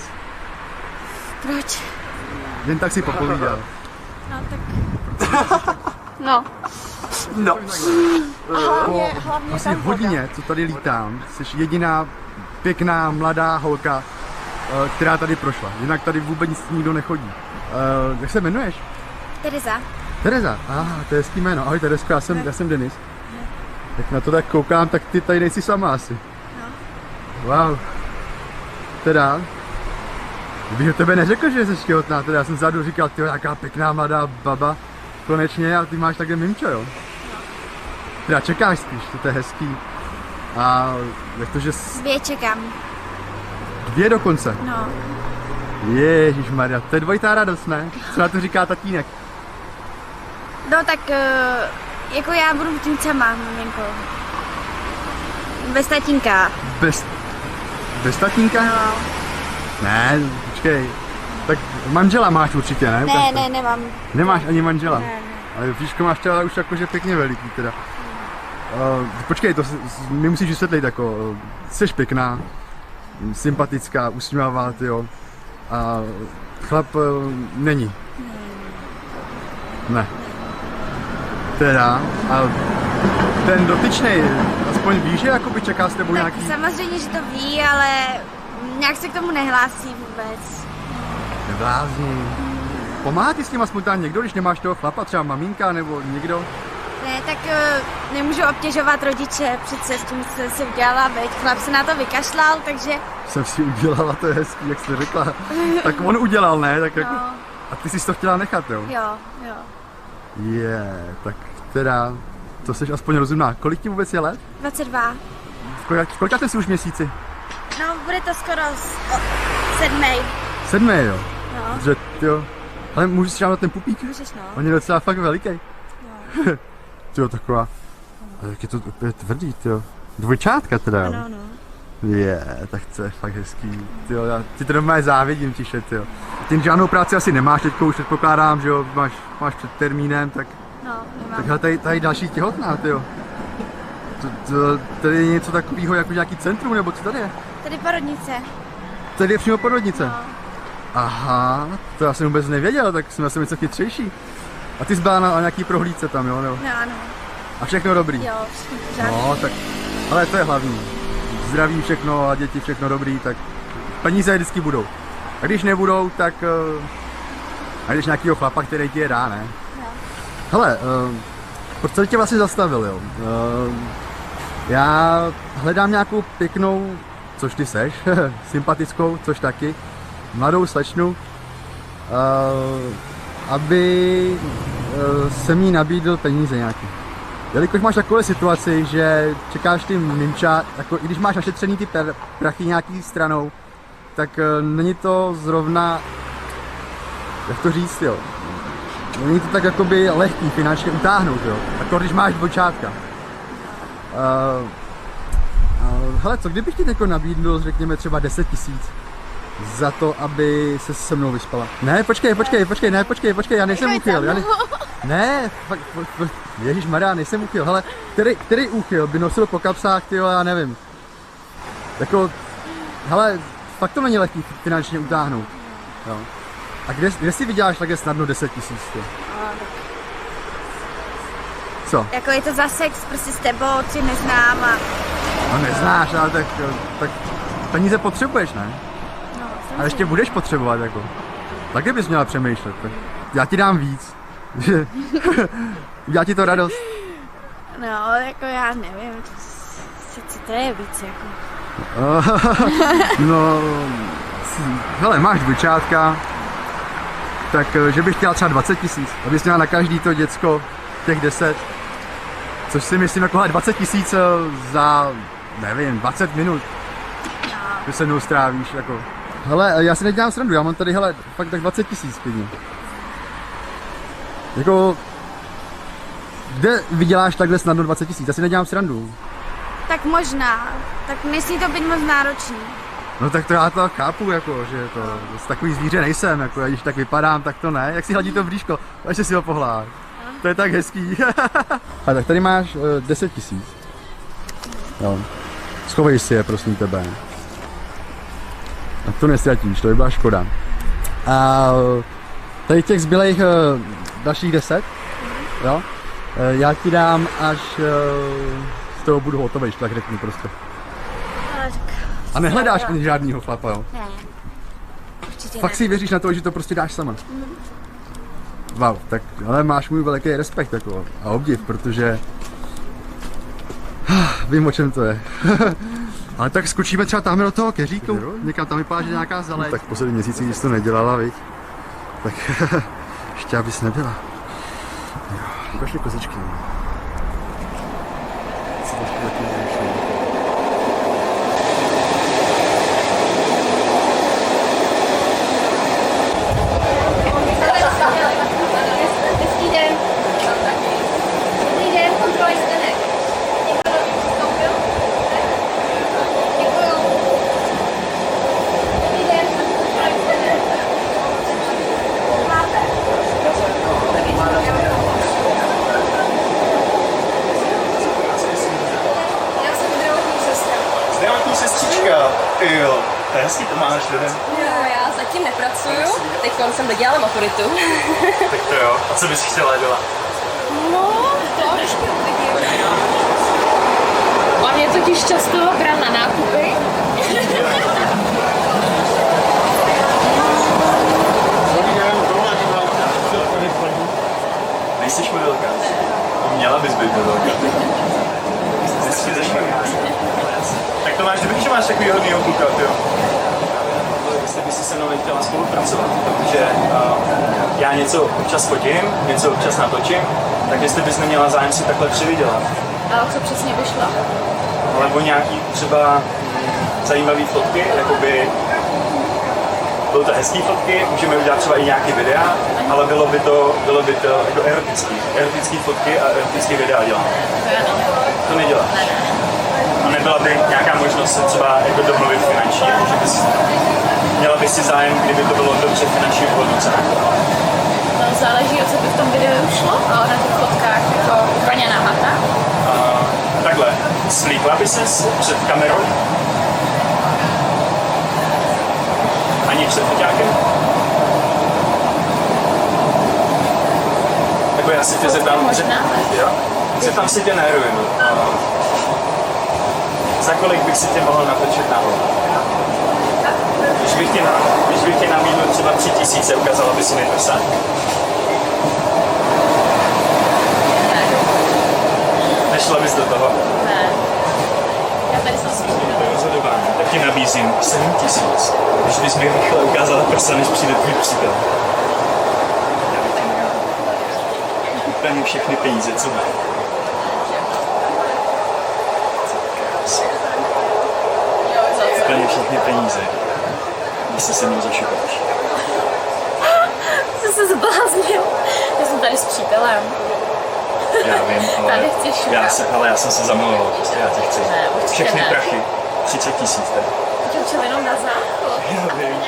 Proč? Jen tak si popovídal. No tak... No. Hlavně vlastně hodině, co tady lítám, jsi jediná pěkná mladá holka, která tady prošla. Jinak tady vůbec nikdo nechodí. Jak se jmenuješ? Tereza, to je hezký jméno. Ahoj Terezko, já jsem Denis. Jak na to tak koukám, tak ty tady nejsi sama asi. Wow. Teda, kdybych o tebe neřekl, že jsi těhotná, teda já jsem vzadu říkal, tyjo, jaká pěkná mladá baba, konečně, a ty máš takhle mimčo, jo? Teda čekáš spíš, to je hezký. A jak to, že... 2 čekám. 2 dokonce? No. Ježišmarja, to je dvojitá radost, ne? Co na to říká tatínek? No tak, jako já budu tím sama, maminko. Bez tatínka. Bez tatínka? No. Ne, počkej. Tak manžela máš určitě, ne? Ne, nemám. Nemáš ani manžela? Ne. Ale víško máš třeba už jakože pěkně veliký teda. Počkej, to mi musíš vysvětlit jako, jsi pěkná, sympatická, usmívavá, tyjo. A chlap není. Ne. Teda, a ten dotyčnej, aspoň ví, že jakoby čeká s tebou tak nějaký... samozřejmě, že to ví, ale nějak se k tomu nehlásí vůbec. Neblázni. Pomáhá ti s ním aspoň tam někdo, když nemáš toho chlapa, třeba maminka nebo někdo? Ne, tak nemůžu obtěžovat rodiče, přece s tím jsem si udělala, veď chlap se na to vykašlal, takže... Jsem si udělala, to je hezký, jak jste řekla. Tak on udělal, ne? Tak jako... A ty jsi to chtěla nechat, jo? Jo. Tak teda, to jsi aspoň rozumná. Kolik ti vůbec je let? 22. Kolika jsi už měsíci? No, bude to skoro 7. 7, jo? No. Že, jo. Ale můžu si na ten pupík? Můžeš, no. On je docela fakt veliký. Jo. Tyjo, taková. A jak je to úplně tvrdý, tyjo. Dvojčátka teda, jo? Ano. Tak to je fakt hezký. Tyjo, já ti to doma závidím, tiše, tyjo. Ty žádnou práci asi nemáš, teďko už předpokládám, že jo, máš před termínem, tak... No, nemám. Tak hele, tady další těhotná, tyjo. Tady je něco takového jako nějaký centrum, nebo co tady je? Tady porodnice. Tady je přímo porodnice? No. Aha, to já jsem vůbec nevěděl, tak jsem něco chytřejší. A ty jsi byla na nějaký prohlídce tam, jo? Nebo? No ano. A všechno dobrý? Jo, všechno. No, tak, ale to je hlavní. Zdraví všechno a děti všechno dobrý, tak peníze vždycky budou. A když nebudou, tak najdeš nějakýho chlapa, který ti je dá, ne? No. Hele, proč jsem tě vlastně zastavil, jo? Já hledám nějakou pěknou, což ty seš, sympatickou, což taky, mladou slečnu, aby jsem jí nabídl peníze nějaký. Jelikož máš takovou situaci, že čekáš ty mimča, jako i když máš našetřený ty prachy nějaký stranou, tak není to zrovna, jak to říct, jo. Není to tak jakoby lehký finančně utáhnout, jo. Jako když máš dvojčátka. Hele, co kdybych ti jako nabídl, řekněme třeba 10 000 za to, aby se mnou vyspala? Ne, počkej, já nejsem úchyl. Ne, fakt, ježišmarja, nejsem úchyl. Hele, který úchyl by nosil po kapsách, tyjo, já nevím. Jako, hele, fakt to není lehký finančně utáhnout. Jo. A kde si vyděláš takhle snadno 10 000? Co? Jako je to za sex, prostě s tebou, tě neznám a... No neznáš, ale tak peníze potřebuješ, ne? No, a ještě budeš potřebovat, jako. Taky bys měla přemýšlet, tak já ti dám víc. Udělá ti to radost? No, jako já nevím, co to je víc, jako. No, hele, máš dvojčátka, tak že bych chtěla třeba 20 000, abys měla na každý to děcko těch 10, což si myslím jako 20 000 za, nevím, 20 minut, že se mnou strávíš, jako. Hele, já si nedělám srandu, já mám tady, hele, fakt tak 20 000 klidně. Jako, kde vyděláš takhle snadno 20 000? Já si nedělám srandu. Tak možná, tak nesmí to být moc náročný. No tak to já to chápu, jako, že to takový zvíře nejsem, jako, když tak vypadám, tak to ne. Jak si hladí to bříško, ještě si ho pohlát. To je tak hezký. A tak tady máš 10 000. Jo. Schovej si je, prosím tebe. A to nestratíš, to by byla škoda. A tady těch zbylejch dalších 10, jo? Já ti dám, až z toho budu hotový, tak řekni prostě. A nehledáš ani žádnýho chlapa, jo? Ne. Určitě Fakt ne. si věříš na to, že to prostě dáš sama? Wow, tak ale máš můj velký respekt jako, a obdiv, protože vím, o čem to je. Ale tak skočíme třeba tam do toho keříku, někam tam vypadá, že nějaká zeleň. Tak poslední měsíci, když to nedělala, viď? Tak ještě abys nebyla. Ukaž mi kozičky. Co trošku taky nevyšlo. Hezký den. Dobrý den, kontrola stenek. Někdo vstoupil? Děkuju. Dobrý den, kontrola stenek. Máte? Já jsem zdravotní sestra. Zdravotní sestřička, jo, to je hezký, to máš, jeden. Jo, já zatím nepracuju, teď jsem dodělala maturitu. Tak to jo, a co bys chtěla dělat? No, to ještě uvidím. On je totiž často bral na nákupy. Nejsiš modelka? Měla bys být modelka. Tak to máš dobrý, že máš takový hodnýho kluka, jo? Jestli bys si se mnou chtěla spolupracovat, protože já něco občas fotím, něco občas natočím, tak jestli bys neměla zájem si takhle přivydělat. A o co přesně by šlo? Alebo nějaký třeba zajímavý fotky, jakoby bylo to hezký fotky, můžeme udělat třeba i nějaký videa, ale bylo by to jako erotický fotky a erotický videa děláme. To neděláš. A nebyla by nějaká možnost se třeba jako domluvit finančně, že bys měla bys si zájem, kdyby to bylo dobře finančně uhodnocené. No, záleží, o co by v tom videu šlo, ale na těch fotkách jako úplně nahata. Takhle, slíkla by ses před kamerou? Ani před foťákem? Já se tě zeptám, zeptám se tě na heroinu. Za kolik bych si tě mohl natočit na hlavu? Když bych tě nabídl třeba 3000, ukázala by si mi prsa? Nešla bys do toho? Ne. Já tady jsem si rozhodování. Tak ti nabízím 7000, když bys mi rychle ukázala prsa, než přijde tvůj přítel. Já bych ti nabízím úplně všechny peníze, co mám. Úplně všechny peníze. Když se mnou zašukáš. Jsi se zbláznil. Já jsem tady s přítelem. Já vím, ale já jsem se zamlouval, prostě já tě chci. Ne, všechny ne. prachy, 30 000 tady. Teď učil jenom na záchod. Já vím.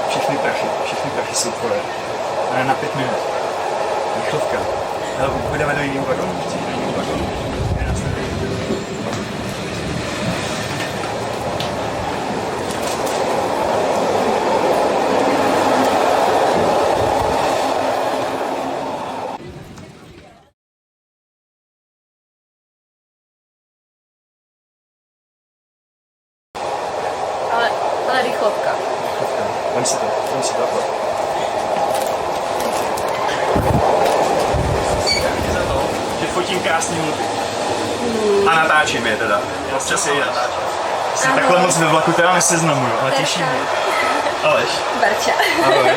Všechny prachy jsou tvoje. Ale na 5 minut. Rychlovka. Ale půjdeme do jiného vagonu, chceš do jiného vagonu? Ale rychlovka. Vem si to. Že fotím krásný hluby. A natáčím je teda. Občas je natáčím. Jsem takhle moc ve vlaku teda neseznamuju, ale těším mě. Aleš. Barča. Ahoj.